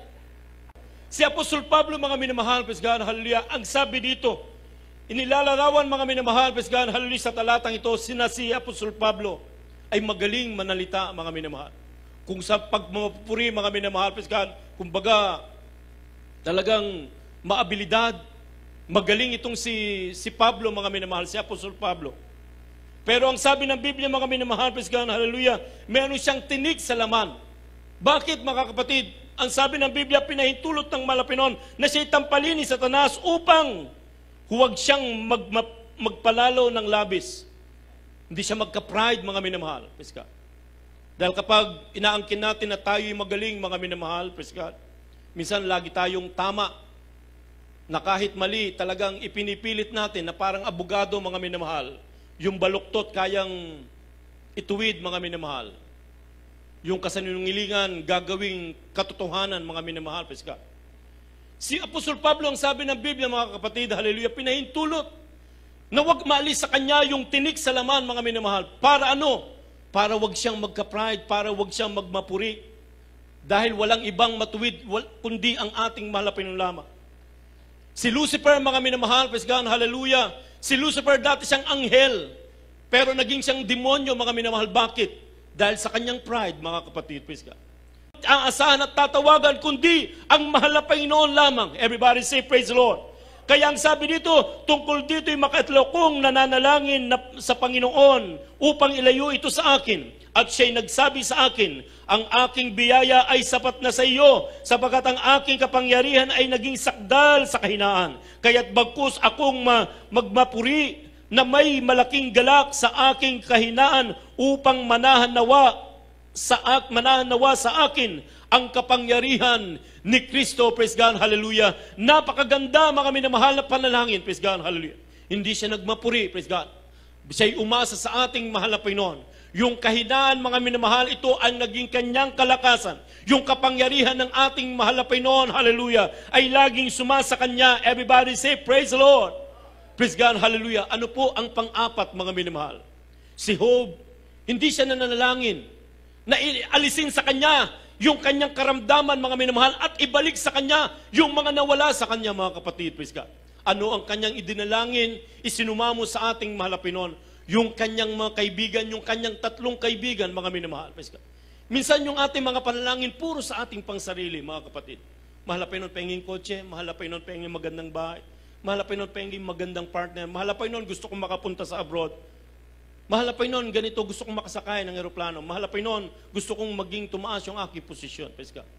Si Apostol Pablo, mga minamahal, praise God, hallelujah, ang sabi dito, inilalarawan mga minamahal, praise God, hallelujah, sa talatang ito, si Apostol Pablo ay magaling manalita, mga minamahal. Kung sa pagmamapuri, mga minamahal, praise God, kumbaga, talagang maabilidad, magaling itong si Pablo, mga minamahal, si Apostol Pablo. Pero ang sabi ng Biblia, mga minamahal, praise God, hallelujah, meron siyang tinik sa laman. Bakit, mga kapatid? Ang sabi ng Biblia, pinahintulot ng mahal na Pinoon na siya'y tampalin ni Satanas upang huwag siyang magpalalo ng labis. Hindi siya magka-pride, mga minamahal, praise God. Dahil kapag inaangkin natin na tayo'y magaling, mga minamahal, praise God, minsan lagi tayong tama, na kahit mali, talagang ipinipilit natin na parang abogado, mga minamahal, yung baluktot kayang ituwid, mga minamahal. Yung kasanungilingan gagawing katotohanan, mga minamahal, praise God. Si Apostol Pablo, ang sabi ng Biblia, mga kapatid, hallelujah, pinahintulot na huwag maalis sa kanya yung tinik sa laman, mga minamahal. Para ano? para wag siyang magka-pride, para wag siyang magmapuri. Dahil walang ibang matuwid, kundi ang ating mahal na Panginoon lamang. Si Lucifer, mga minamahal, praise God, hallelujah. Si Lucifer dati siyang anghel, pero naging siyang demonyo, mga minamahal. Bakit? Dahil sa kanyang pride, mga kapatid, praise God. Ang asahan at tatawagan, kundi ang mahal na Panginoon lamang. Everybody say, praise the Lord. Kaya ang sabi dito, tungkol dito yung makatlo kong nananalangin sa Panginoon upang ilayo ito sa akin. At siya'y nagsabi sa akin, ang aking biyaya ay sapat na sa iyo, sapagkat ang aking kapangyarihan ay naging sakdal sa kahinaan. Kaya't bagkus akong magmapuri na may malaking galak sa aking kahinaan upang manahan nawa sa akin ang kapangyarihan ni Kristo. Praise God, hallelujah. Napakaganda, mga minamahal na panalangin. Praise God, hallelujah. Hindi siya nagmapuri, praise God. Siya'y umasa sa ating mahal na Panginoon. Yung kahinaan, mga minamahal, ito ang naging kanyang kalakasan. Yung kapangyarihan ng ating mahal na Panginoon, hallelujah, ay laging sumasa kanya. Everybody say, praise the Lord. Praise God, hallelujah. Ano po ang pang-apat, mga minamahal? Si Job, hindi siya nananalangin na alisin sa kanya yung kanyang karamdaman, mga minamahal, at ibalik sa kanya yung mga nawala sa kanya, mga kapatid. Praise God. Ano ang kanyang idinalangin, isinumamo sa ating mahal na Panginoon? Yung kanyang mga kaibigan, yung kanyang tatlong kaibigan, mga minamahal. Praise God. Minsan yung ating mga panalangin, puro sa ating pangsarili, mga kapatid. Mahal na Panginoon, pahinging kotse. Mahal na Panginoon, pahinging magandang bahay. Mahal na Panginoon, pahinging magandang partner. Mahal na Panginoon, gusto kong makapunta sa abroad. Mahal na Panginoon, ganito, gusto kong makasakay ng eroplano. Mahal na Panginoon, gusto kong maging tumaas yung aking posisyon. Praise God.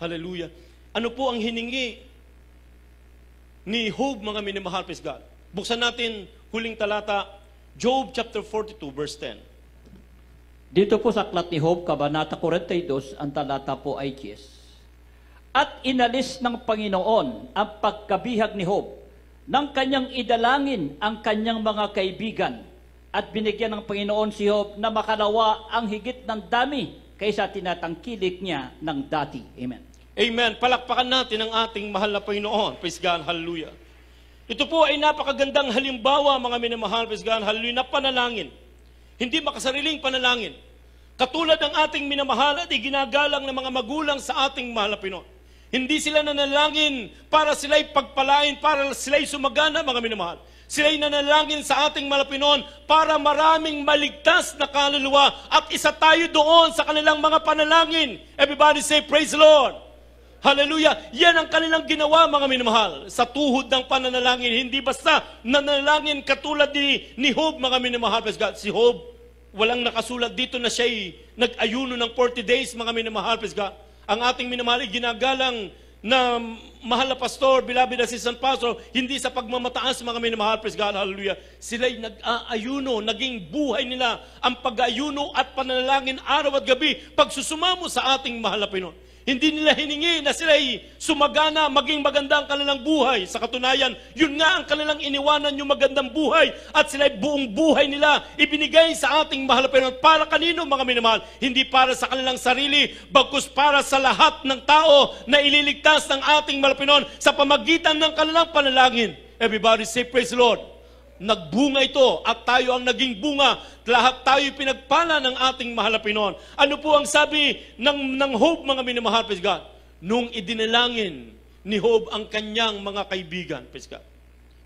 Hallelujah. Ano po ang hiningi ni Job, mga minamahal? Praise God. Buksan natin huling talata, Job chapter 42, verse 10. Dito po sa aklat ni Job, Kabanata 42, ang talata po ay 10. At inalis ng Panginoon ang pagkabihag ni Job nang kanyang idalangin ang kanyang mga kaibigan at binigyan ng Panginoon si Job na makalawa ang higit ng dami kaysa tinatangkilik niya ng dati. Amen. Amen. Palakpakan natin ang ating mahal na Panginoon. Praise God. Hallelujah. Ito po ay napakagandang halimbawa, mga minamahal, praise God, hallelujah, na panalangin. Hindi makasariling panalangin. Katulad ng ating minamahal at iginagalang ng mga magulang sa ating mahal na Panginoon. Hindi sila nanalangin para sila'y pagpalain, para sila'y sumagana, mga minamahal. Sila'y nanalangin sa ating mahal na Panginoon para maraming maligtas na kaluluwa at isa tayo doon sa kanilang mga panalangin. Everybody say, praise the Lord. Hallelujah. Yan ang kanilang ginawa, mga minamahal. Sa tuhod ng pananalangin, hindi basta nanalangin katulad ni Job, mga minamahal. Si Job, walang nakasulat dito na siya'y nag-ayuno ng 40 days, mga minamahal. Ang ating minamahal ay ginagalang na mahal na pastor, beloved assistant pastor, hindi sa pagmamataas, mga minamahal. Hallelujah. Sila'y nag-aayuno, naging buhay nila ang pag-ayuno at pananalangin araw at gabi, pagsusumamo sa ating mahal na Panginoon. Hindi nila hiningi na sila'y sumagana, maging maganda ang kanilang buhay. Sa katunayan, yun nga ang kanilang iniwanan, yung magandang buhay. At sila'y buong buhay nila ibinigay sa ating mahal na Panginoon. Para kanino, mga minamahal? Hindi para sa kanilang sarili, bagkus para sa lahat ng tao na ililigtas ng ating mahal na Panginoon sa pamagitan ng kanilang panalangin. Everybody say, praise the Lord. Nagbunga ito at tayo ang naging bunga. Lahat tayo pinagpala ng ating mahal na Panginoon. Ano po ang sabi ng Job, mga minamahal, praise God? Nung idinalangin ni Job ang kanyang mga kaibigan, praise God,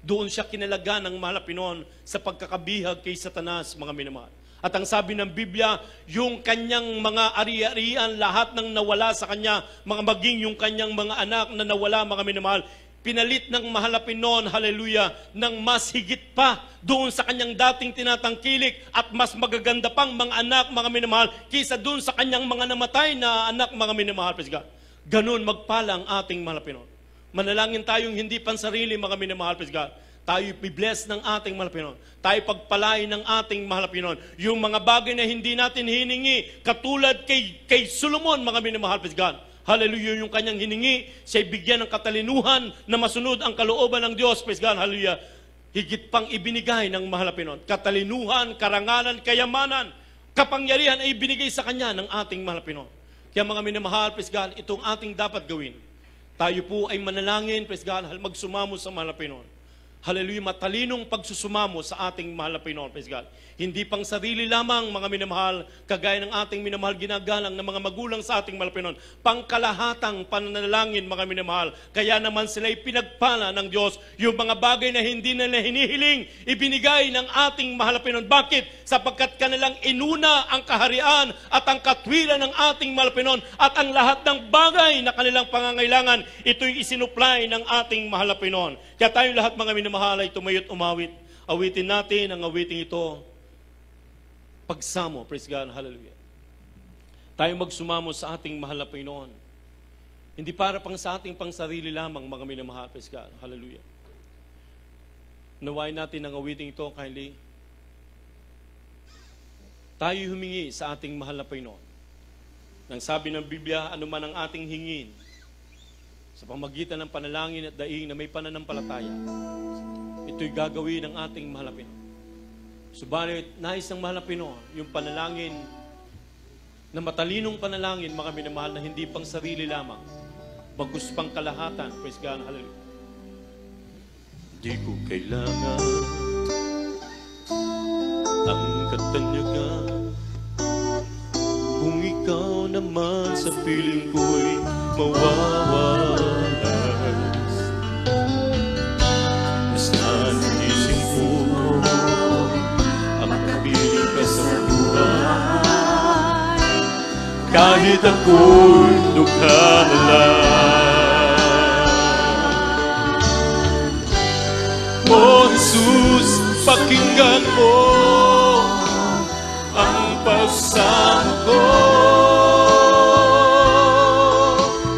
doon siya kinalaga ng mahal na Panginoon sa pagkakabihag kay Satanas, mga minamahal. At ang sabi ng Biblia, yung kanyang mga ari-arian, lahat ng nawala sa kanya, maging yung kanyang mga anak na nawala, mga minamahal, pinalit ng mahal na Panginoon, hallelujah, ng mas higit pa doon sa kanyang dating tinatangkilik at mas magaganda pang mga anak, mga minamahal, kaysa doon sa kanyang mga namatay na anak, mga minamahal. Ganun magpala ang ating mahal na Panginoon. Manalangin tayong hindi pansarili, mga minamahal. Tayo i-bless ng ating mahal na Panginoon. Tayo pagpalain ng ating mahal na Panginoon. Yung mga bagay na hindi natin hiningi, katulad kay Solomon, mga minamahal. Hallelujah, yung kanyang hiningi, siya'y bigyan ng katalinuhan na masunod ang kalooban ng Diyos. Praise God, hallelujah. Higit pang ibinigay ng mahal na Panginoon. Katalinuhan, karangalan, kayamanan, kapangyarihan ay ibinigay sa kanya ng ating mahal na Panginoon. Kaya mga minamahal, praise God, itong ating dapat gawin. Tayo po ay manalangin, praise God, magsumamo sa mahal na Panginoon. Hallelujah, matalinong pagsusumamo sa ating mahal na Panginoon, praise God. Hindi pang sarili lamang, mga minamahal, kagaya ng ating minamahal ginagalang ng mga magulang sa ating Malapinon. Pangkalahatang pananalangin, mga minamahal. Kaya naman sila'y pinagpala ng Diyos. Yung mga bagay na hindi nila hinihiling, ibinigay ng ating Malapinon. Bakit? Sapagkat kanilang inuna ang kaharian at ang katwiran ng ating Malapinon at ang lahat ng bagay na kanilang pangangailangan, ito'y isinupply ng ating Malapinon. Kaya tayong lahat, mga minamahal, ay tumayo't umawit. Awitin natin ang awiting ito. Pagsamo, praise God, hallelujah. Tayo magsumamo sa ating mahal na Panginoon. Hindi para pang sa ating pang sarili lamang, mga minamahal, praise God, hallelujah. Nawain natin ang awiting ito, kindly. Tayo humingi sa ating mahal na Panginoon. Nang sabi ng Biblia, ano man ang ating hingin, sa pamagitan ng panalangin at daing na may pananampalataya, ito'y gagawin ng ating mahal na Panginoon. Subalit, nais ng mahal na Panginoon, yung panalangin na matalinong panalangin, mga minamahal, na hindi pang sarili lamang, bagus pang kalahatan. Praise God, hallelujah. Di ko kailangan ang katanyagan, kung ikaw naman sa piling ko'y mawawalas. Mas nanising ko ang kapiling ka sa buhay, kahit ako'y dukha na lang. O Jesus, pakinggan mo ang pagsamo ko.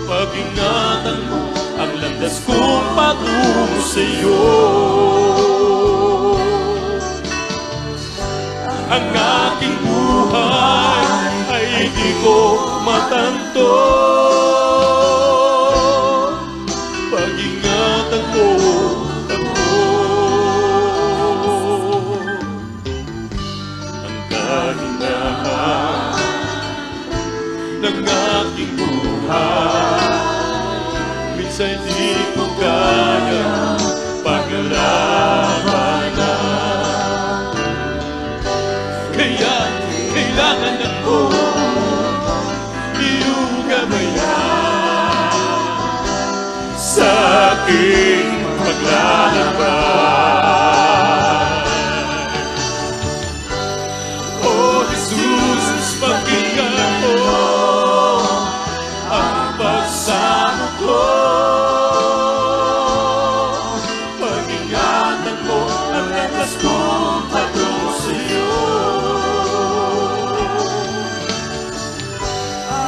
Pag-ingatan mo ang landas kong patungo sa iyo. Ang aking buhay ay di ko matanto. Pag-ingatan mo ako. Ang kahinaan ng aking buhay, minsan di ko kaya paglalabanan. Kaya kailangan ako iyong gabayan sa aking paglalaban. O Jesus, pakinggan mo ang pagsamo ko. Pag-ingatan mo ang landas kong patungo sa iyo.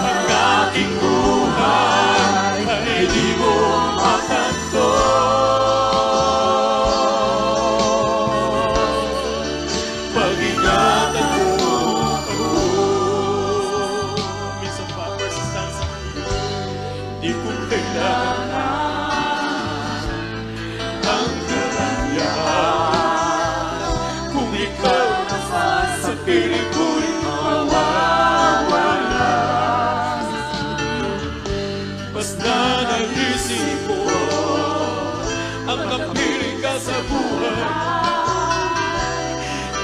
Ang aking buhay ay di mo matanto. Pag-ingatan mo ako. Minsan pa, persistan sa iyo, di ko kailangan ang karangyaan, kung ikaw naman sa piling ko'y mawawala. Basta naisip ko ang kapiling ka sa buhay,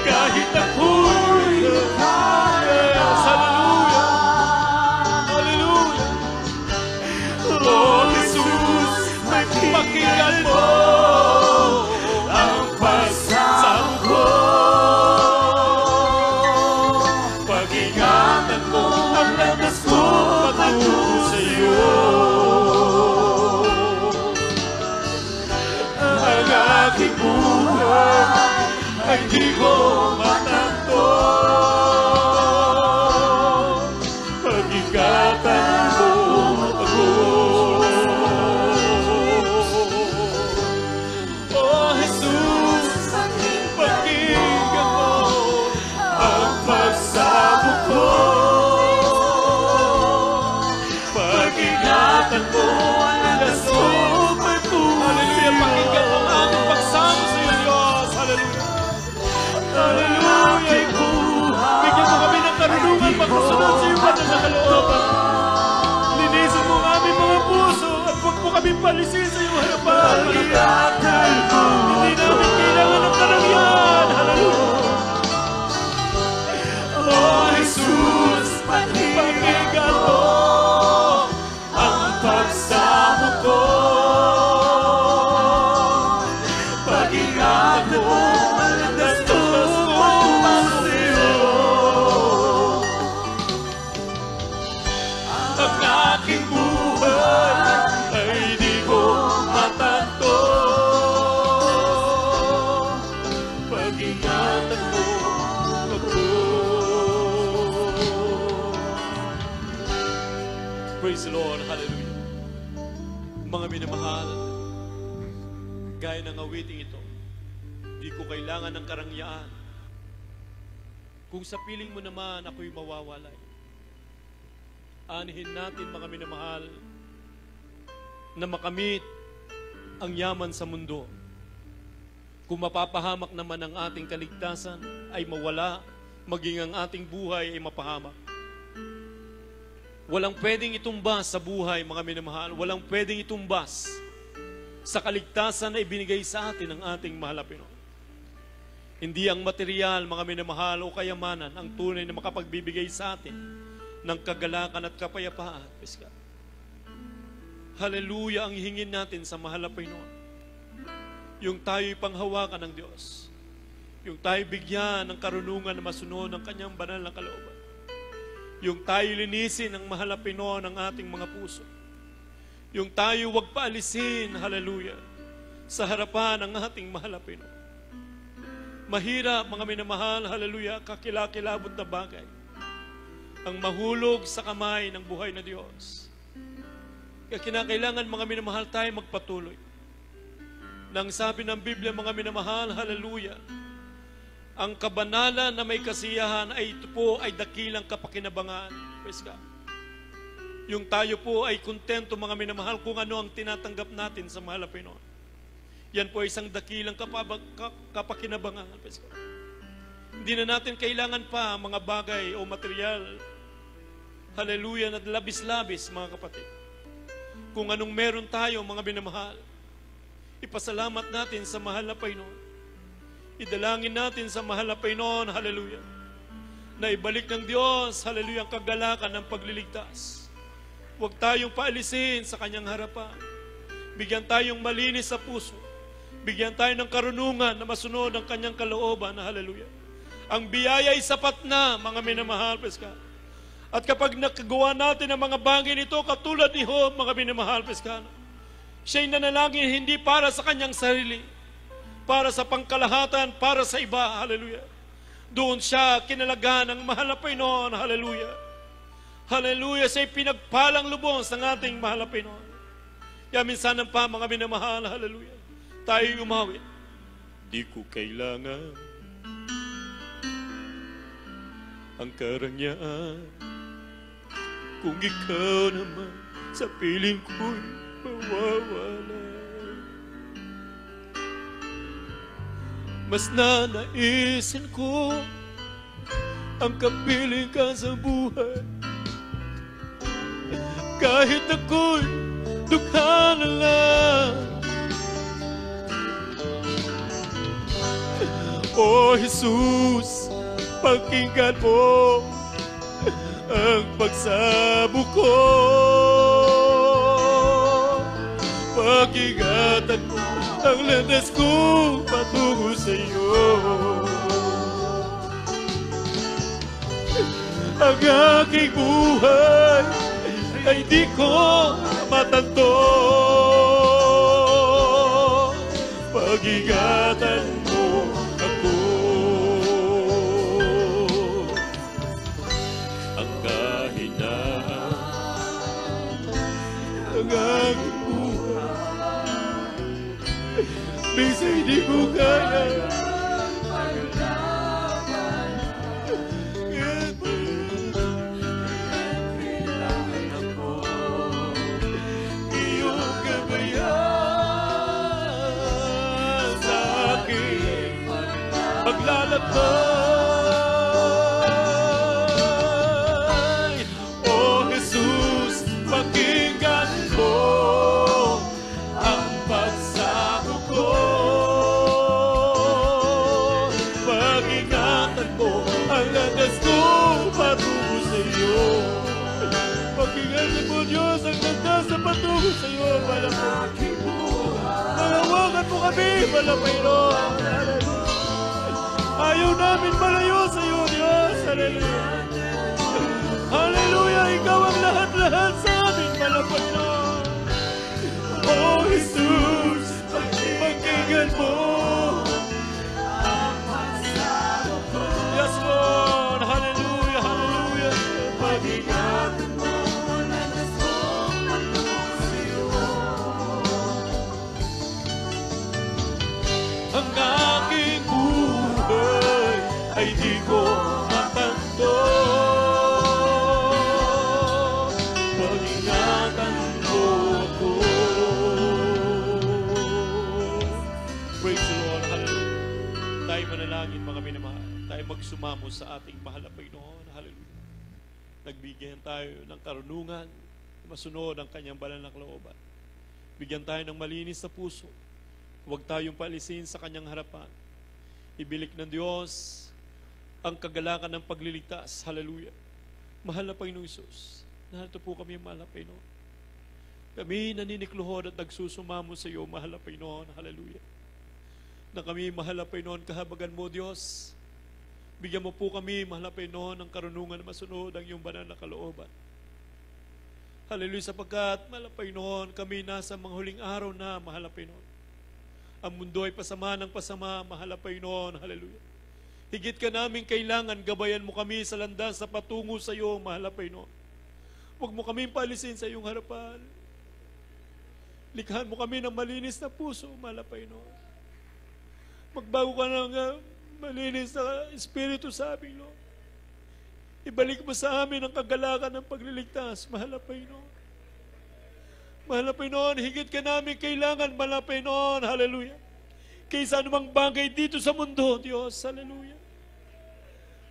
kahit ako'y nakayas. Hallelujah, hallelujah. Oh Jesus, pakinggan mo ang pagsamo ko. Pag-ingatan mo ang landas ko patungo sa iyo. Ang aking buhay ay di ko matanto. Pag-ingatan mo ako. Oh Jesus, pakinggan mo ang pagsamo ko. Pag-ingatan mo ang landas ko patungo. Hallelujah, pakinggan mo ang ating pagsamo sa iyo, Diyos. Hallelujah. Hallelujah. Bigyan mo kami ng karunungan pagkasunod sa iyo pa na nakalooban. Linisin mo ang aming mga puso at huwag mo kami palisin sa iyong harapan. Hindi namin kailangan ng karangyaan. Hallelujah. ang aking buhay ay di ko matanto. Pag-ingatan mo ako. Praise the Lord, hallelujah. Mga minamahal, gaya ng awiting ito, di ko kailangan ng karangyaan. Kung sa piling mo naman ako'y mawawalay, anihin natin, mga minamahal, na makamit ang yaman sa mundo. Kung mapapahamak naman ang ating kaligtasan ay mawala, maging ang ating buhay ay mapahamak. Walang pwedeng itumbas sa buhay, mga minamahal. Walang pwedeng itumbas sa kaligtasan na ibinigay sa atin ng ating mahal na Pinoy. Hindi ang material, mga minamahal, o kayamanan ang tunay na makapagbibigay sa atin ng kagalakan at kapayapaan. Hallelujah ang hingin natin sa mahal na Pinoy. Yung tayo'y panghawakan ng Diyos. Yung tayo'y bigyan ng karunungan na masunod ng Kanyang banal na kalooban. Yung tayo'y linisin ng mahal na Pinoy ng ating mga puso. Yung tayo wag paalisin, hallelujah, sa harapan ng ating mahal na Pinoy. Mahirap, mga minamahal, hallelujah, kakilakilabot na bagay ang mahulog sa kamay ng buhay na Diyos. Kaya kinakailangan, mga minamahal, tayo magpatuloy. Nang sabi ng Biblia, mga minamahal, hallelujah, ang kabanalan na may kasiyahan ay ito po ay dakilang kapakinabangan. Praise God. Yung tayo po ay kontento, mga minamahal, kung ano ang tinatanggap natin sa mahal na Pinoy. Yan po ay isang dakilang kapakinabangan. Hindi na natin kailangan pa mga bagay o material. Hallelujah, na labis-labis, mga kapatid. Kung anong meron tayo, mga minamahal, ipasalamat natin sa mahal na Panginoon. Idalangin natin sa mahal na Panginoon, hallelujah, na ibalik ng Diyos, hallelujah, ang kagalakan ng pagliligtas. Huwag tayong paalisin sa Kanyang harapan. Bigyan tayong malinis sa puso. Bigyan tayo ng karunungan na masunod ang Kanyang kalooban, hallelujah. Ang biyaya ay sapat na, mga minamahal, peska. At kapag nakagawa natin ang mga bagay nito, katulad ni Job, mga minamahal, peska, siya'y nanalangin hindi para sa kanyang sarili, para sa pangkalahatan, para sa iba, hallelujah. Doon siya kinalagaan ng mahal na Panginoon, hallelujah. Hallelujah, siya'y pinagpalang lubos ng ating mahal na Panginoon. Kaya minsan pa, mga minamahal, hallelujah, tayo'y umawit. Di ko kailangan ang karangyaan kung ikaw naman sa piling ko'y mawawala. Mas nanaisin ko ang kapiling ka sa buhay, kahit ako'y dukha na lang. O Jesus, pakinggan mo ang pagsabog ko. Pakingatan mo ang landas ko patungo sa iyo. Ang aking buhay ay di ko matanto. Pakingatan mo ako. Ang kahinaan, ang aking buhay, minsan di ko kaya. Maglalakbay, O Jesus, pakinggan mo ang pagsabog ko. Pag-ingatan mo ang landas ko patungo sa iyo. Pag-ingatan mo, Diyos, ang landas na patungo sa iyo. Malawakan mo kami, Panginoon. Ayaw namin malayo sa iyo, Diyos. Hallelujah. Hallelujah. Ikaw ang lahat-lahat Jesus, pakinggan mo. Yes, Lord. Hallelujah, hallelujah. Pakinggan mo. Ang aking buhay ay di ko matanto. Pag-ingatan mo ako. Praise the Lord. Hallelujah. Tayo manalangin, mga minamahal. Tayo magsumamo sa ating mahal na Panginoon. Hallelujah. Nagbigyan tayo ng karunungan, masunod ang kanyang banal na kalooban. Bigyan tayo ng malinis na puso. Huwag tayong paalisin sa kanyang harapan. Ibilik ng Diyos ang kagalakan ng pagliligtas. Hallelujah. Mahal na Panginoong Isus, narito po kami, mahal na Panginoon. Kami naninikluhod at nagsusumamo sa iyo, mahal na Panginoon. Hallelujah. Na kami, mahal na Panginoon, kahabagan mo, Diyos. Bigyan mo po kami, mahal na Panginoon, ng karunungan na masunod ang iyong banal na kalooban. Hallelujah, sapagkat, mahal na Panginoon, kami nasa mga huling araw na, mahal na Panginoon. Ang mundo ay pasama ng pasama, mahal na Panginoon. Hallelujah. Higit ka namin kailangan, gabayan mo kami sa landas sa patungo sa iyo, mahal na Panginoon. Huwag mo kami paalisin sa iyong harapan. Likhan mo kami ng malinis na puso, mahal na Panginoon. Magbago ka ng malinis na espiritu sa amin, Lord. Ibalik mo sa amin ang kagalakan ng pagliligtas, mahal na Panginoon. Mahal na Panginoon, higit ka namin kailangan, mahal na Panginoon, hallelujah. Kaysa anumang bagay dito sa mundo, Diyos, hallelujah.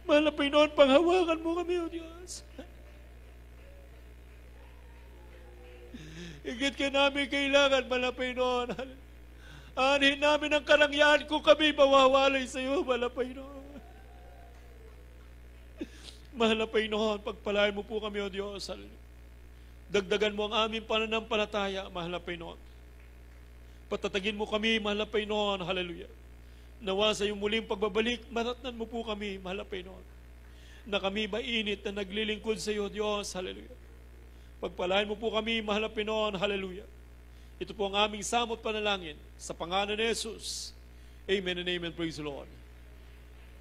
Mahal na Panginoon, panghawakan mo kami, O Diyos. Higit ka namin kailangan, mahal na Panginoon, hallelujah. Aanhin namin ang karangyaan kung kami mawawalay sa iyo, mahal na Panginoon. Mahal na Panginoon, pagpalain mo po kami, O Diyos, hallelujah. Dagdagan mo ang aming pananampalataya, mahal na Panginoon. Patatagin mo kami, mahal na Panginoon, hallelujah. Nawa sa iyong muling pagbabalik, maratnan mo po kami, mahal na Panginoon. Na kami mainit na naglilingkod sa iyo, Diyos, hallelujah. Pagpalain mo po kami, mahal na Panginoon, hallelujah. Ito po ang aming samot panalangin sa pangalan ni Jesus. Amen and amen, praise the Lord.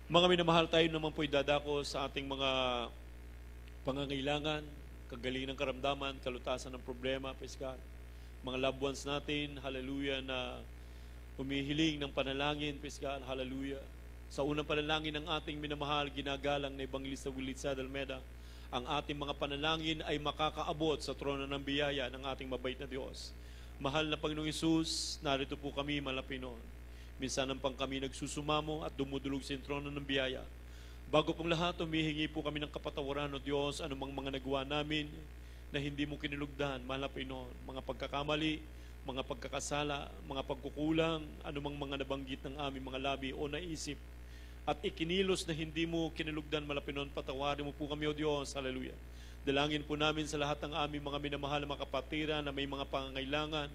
Mga minamahal, tayo naman po'y dadako sa ating mga pangangailangan, kagalingan ng karamdaman, kalutasan ng problema, praise God. Mga loved ones natin, hallelujah, na humihiling ng panalangin, praise God, hallelujah. Sa unang panalangin ng ating minamahal, ginagalang na Evangelista Willie Almeida, ang ating mga panalangin ay makakaabot sa trono ng biyaya ng ating mabait na Diyos. Mahal na Panginoong Hesus, narito po kami, mahal na Panginoon. Minsan pang kami nagsusumamo at dumudulog sa trono ng biyaya. Bago pong lahat, humihingi po kami ng kapatawaran, O Diyos, anumang mga nagawa namin na hindi mo kinilugdan, mahal na Panginoon. Mga pagkakamali, mga pagkakasala, mga pagkukulang, anumang mga nabanggit ng aming mga labi o naisip, at ikinilos na hindi mo kinilugdan, mahal na Panginoon, patawarin mo po kami, O Diyos, hallelujah. Dalangin po namin sa lahat ng aming mga minamahal na mga kapatiran na may mga pangangailangan,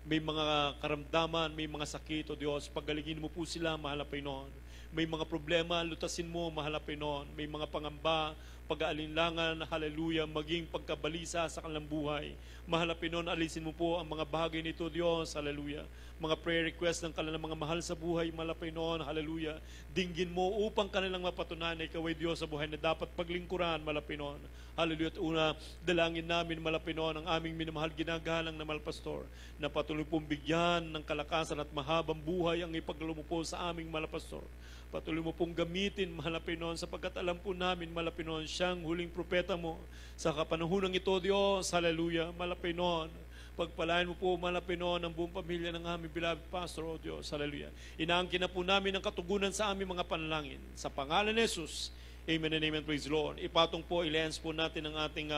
may mga karamdaman, may mga sakit, O Diyos, paggalingin mo po sila, mahal na Panginoon. May mga problema, lutasin mo, mahal na Panginoon. May mga pangamba, pag-aalinlangan, hallelujah, maging pagkabalisa sa kanilang buhay. Mahal na Panginoon, alisin mo po ang mga bagay nito, Diyos, hallelujah. Mga prayer request ng kanilang mga mahal sa buhay, mahal na Panginoon, hallelujah. Dinggin mo upang kanilang mapatunayan na ikaw ay Diyos sa buhay na dapat paglingkuran, mahal na Panginoon. Hallelujah. At una, dalangin namin, mahal na Panginoon, ang aming minamahal ginagalang na mahal pastor, na patuloy pong bigyan ng kalakasan at mahabang buhay ang ipaglumupo sa aming mahal pastor. Patuloy mo pong gamitin, mahal na Panginoon, sapagkat alam po namin, mahal na Panginoon, siyang huling propeta mo sa kapanahunang ito, Diyos, hallelujah, mahal na Panginoon. Pagpalain mo po, mahal na Panginoon, ang buong pamilya ng aming beloved pastor, O Diyos, hallelujah. Inaangkin na po namin ang katugunan sa aming mga panalangin. Sa pangalan ni Jesus, amen and amen, praise the Lord. Ipatong po, i-lens po natin ang ating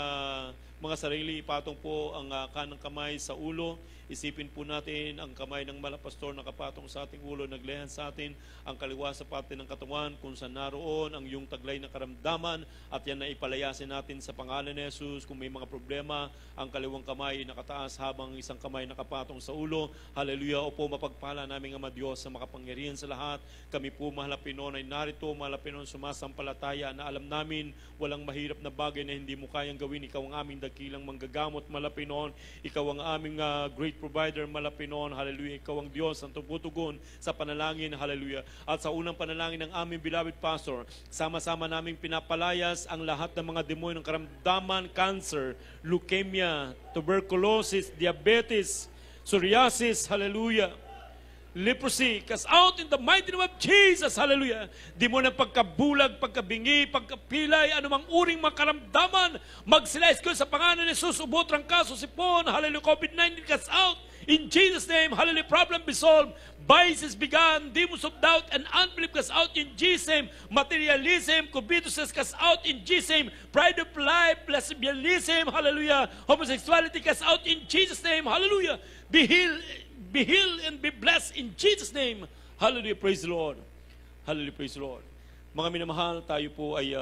mga sarili. Ipatong po ang kanang kamay sa ulo. Isipin po natin ang kamay ng malapastor na kapatong sa ating ulo, naglehan sa atin, ang kaliwa sa parte ng katawan, kung saan naroon ang iyong taglay na karamdaman, at yan na ipalayasin natin sa pangalan ni Jesus. Kung may mga problema, ang kaliwang kamay nakataas habang isang kamay nakapatong sa ulo. Hallelujah. Opo, mapagpala naming Ama Diyos sa makapangyarihan sa lahat. Kami po, mahal na Panginoon, ay narito, mahal na Panginoon, sumasampalataya biyaya na alam namin walang mahirap na bagay na hindi mo kayang gawin. Ikaw ang aming dakilang manggagamot, malapit noon. Ikaw ang aming great provider, malapit noon. Hallelujah. Ikaw ang Diyos ang tumutugon sa panalangin. Hallelujah. At sa unang panalangin ng aming beloved pastor, sama-sama naming pinapalayas ang lahat ng mga demonyo ng karamdaman, cancer, leukemia, tuberculosis, diabetes, psoriasis, hallelujah, leprosy, cast out in the mighty name of Jesus, hallelujah. Di mo ng pagkabulag, pagkabingi, pagkapilay, anumang uring makaramdaman, magsilayas ko sa pangalan ni Jesus, ubot, trangkaso, sipon, hallelujah, COVID-19, cast out in Jesus' name, hallelujah, problem be solved, vices began, demons of doubt and unbelief cast out in Jesus' name, materialism, covetousness cast out in Jesus' name, pride of life, lesbianism, hallelujah, homosexuality cast out in Jesus' name, hallelujah, be healed and be blessed in Jesus' name. Hallelujah, praise the Lord. Hallelujah, praise the Lord. Mga minamahal, tayo po ay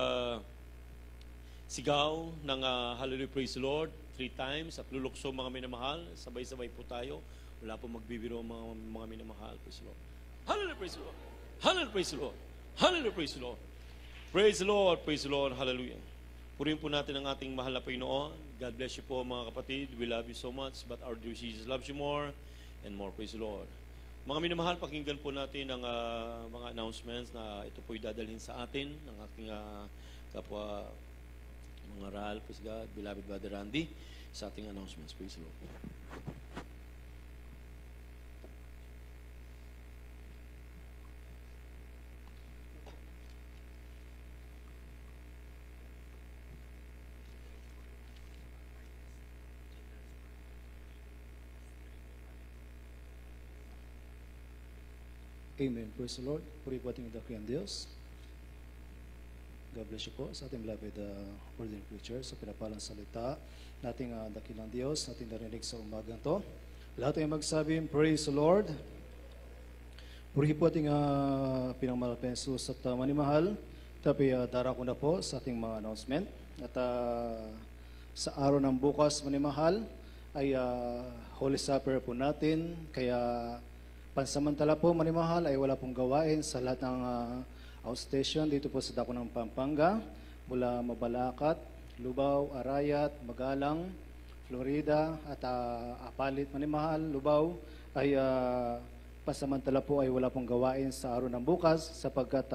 sigaw ng hallelujah, praise the Lord 3 times at lulukso mga minamahal. Sabay-sabay po tayo. Wala po magbibiro mga minamahal. Praise the Lord. Hallelujah, praise the Lord. Hallelujah, praise the Lord. Hallelujah, praise the Lord. Praise the Lord, praise the Lord. Hallelujah. Purihin po natin ang ating mahal na Panginoon. God bless you po mga kapatid. We love you so much, but our dear Jesus loves you more and more. Praise the Lord. Mga minamahal, pakinggan po natin ang mga announcements na ito po'y dadalhin sa atin ng aking kapwa mga ral, praise God, beloved Brother Randy, sa ating announcements. Praise the Lord. Amen. Praise the Lord. Puri po ating dakilang Diyos. God bless you po sa ating beloved ordained preacher sa pinapalang salita nating dakilang Diyos, nating narinig sa umagang to. Lahat ay magsabi, praise the Lord. Puri po ating pinangmahal na Jesus at manimahal. Tapi dara ko na po sa ating mga announcement. At sa araw ng bukas manimahal ay Holy Supper po natin. Kaya pansamantala po, manimahal, ay wala pong gawain sa lahat ng outstation dito po sa dako ng Pampanga, mula Mabalacat, Lubao, Arayat, Magalang, Florida, at Apalit, manimahal, Lubao, ay pansamantala po ay wala pong gawain sa araw ng bukas sapagkat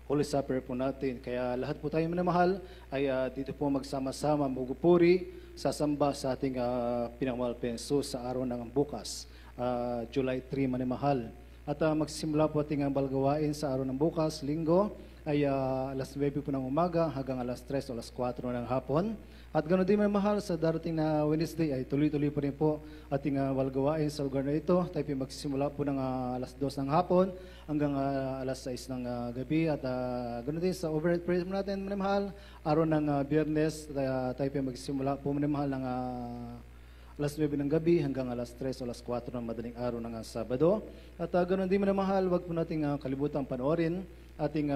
Holy Supper po natin. Kaya lahat po tayo manimahal ay dito po magsama-sama, magupuri, sasamba sa ating pinangmahal na Jesus sa araw ng bukas. July 3 manimahal. At magsisimula po ating balgawain sa araw ng bukas, linggo, ay alas 9 po ng umaga hanggang alas 3 o alas 4 ng hapon. At ganoon din manimahal sa darating na Wednesday ay tuloy-tuloy pa rin po ating balgawain sa lugar na ito. Tayo po magsisimula po ng alas 2 ng hapon hanggang alas 6 ng gabi. At ganoon din sa overnight prayer natin manimahal, araw ng Biyernes, tayo po magsisimula po manimahal ng alas 9 ng gabi hanggang alas 3 o alas 4 ng madaling araw ng Sabado. At ganoon din manamahal, wag po nating kalimutan panoorin ating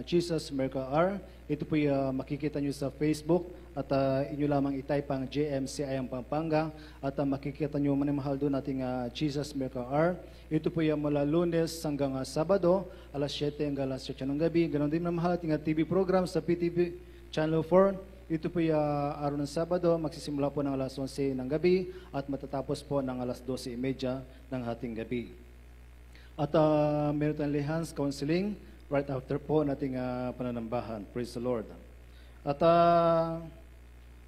Jesus Miracle Hour. Ito po makikita nyo sa Facebook at inyo lamang itype ang JMCI ang Pampanga at makikita nyo manamahal doon ating Jesus Miracle Hour. Ito po mula Lunes hanggang Sabado, alas 7 hanggang alas 8 ng gabi. Ganoon din manamahal ating TV program sa PTV Channel 4. Ito po araw ng Sabado, magsisimula po ng alas 11 ng gabi at matatapos po ng alas 12:30 ng hating gabi. At meron tayong Lehans Counseling right after po nating pananambahan. Praise the Lord. At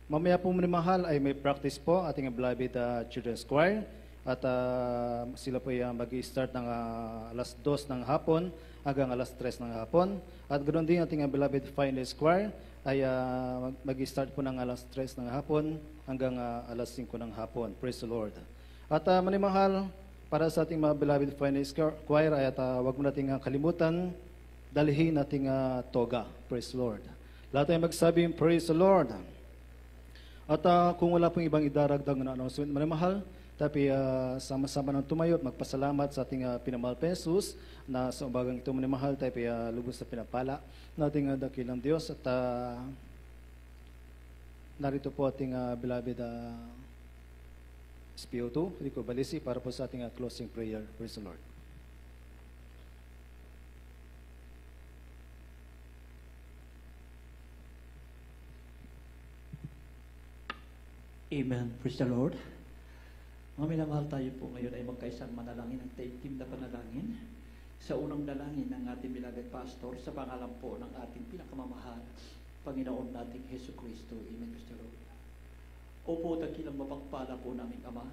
mamaya po manimahal ay may practice po ating beloved Children's Choir. At sila po mag-i-start ng alas 2 ng hapon hanggang alas 3 ng hapon. At ganoon din ating beloved Finance Choir ay mag-start po ng alas 3 ng hapon hanggang alas 5 ng hapon. Praise the Lord. At manimahal, para sa ating mga beloved Finance Choir, ay wag mo nating kalimutan, dalhin nating toga. Praise the Lord. Lahat ay magsabing, praise the Lord. At kung wala pong ibang idaragdag na announcement, manimahal, tapi sama-sama ng tumayo at magpasalamat sa ating pinamahal na Jesus na sa umagang ito manimahal tayo lubos sa pinapala na ating dakilang Diyos. At narito po ating beloved SPO2, Rico Balisi, para po sa ating closing prayer. Praise the Lord. Amen. Praise the Lord. Mga minamahal, tayo po ngayon ay magkaisang manalangin ng taimtim na panalangin sa unang dalangin ng ating beloved pastor sa pangalan po ng ating pinakamamahal, Panginoon nating Hesus Kristo. Amen. Praise the Lord. Opo, dakilang mapagpala po naming Ama,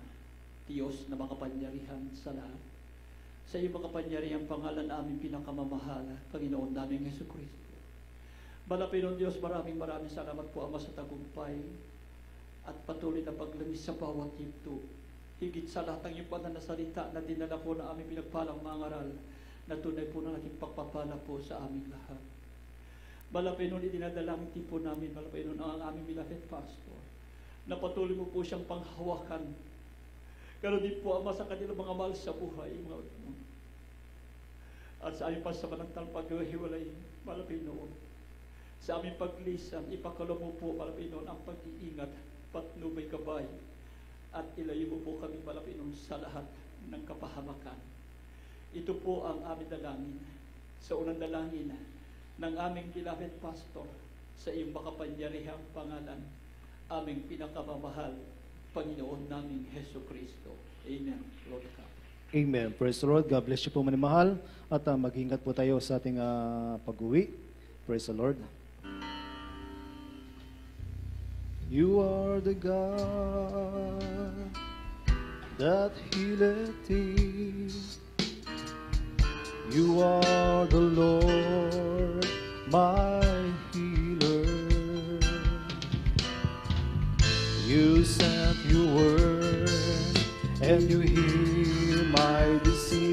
Diyos na makapangyarihan sa lahat. Sa iyong makapangyarihang pangalan aming pinakamamahal, Panginoon naming Hesus Kristo. Malapit Diyos, maraming salamat po Ama sa tagumpay at patuloy na paglangis sa bawat yugto. Higit sa lahat ng iyong pananasalita na dinala po na aming pinagpalang mga aral na tunay po na naging pagpapala po sa aming lahat. Malapit nun, idinadalangin din po namin, malapit nun ang aming beloved pastor, na patuloy mo po siyang panghawakan. Pero din po Ama sa kanilang mga mahal sa buhay, at sa aming pansamantalang paghiwalay, malapit noon. Sa aming paglisan, ipakalo mo po malapit noon ang pag-iingat, patnubay gabay, at ilayo mo po kami malapit noon sa lahat ng kapahamakan. Ito po ang aming dalangin, sa unang dalangin ng aming beloved pastor, sa iyong makapangyarihang pangalan, aming pinakamamahal, Panginoon naming Hesus Kristo. Amen. Lord God. Amen. Praise the Lord. God bless you po manimahal. At mag-ingat po tayo sa ating pag-uwi. Praise the Lord. You are the God that healeth thee. You are the Lord, my healer. You sent your word and you heal my disease.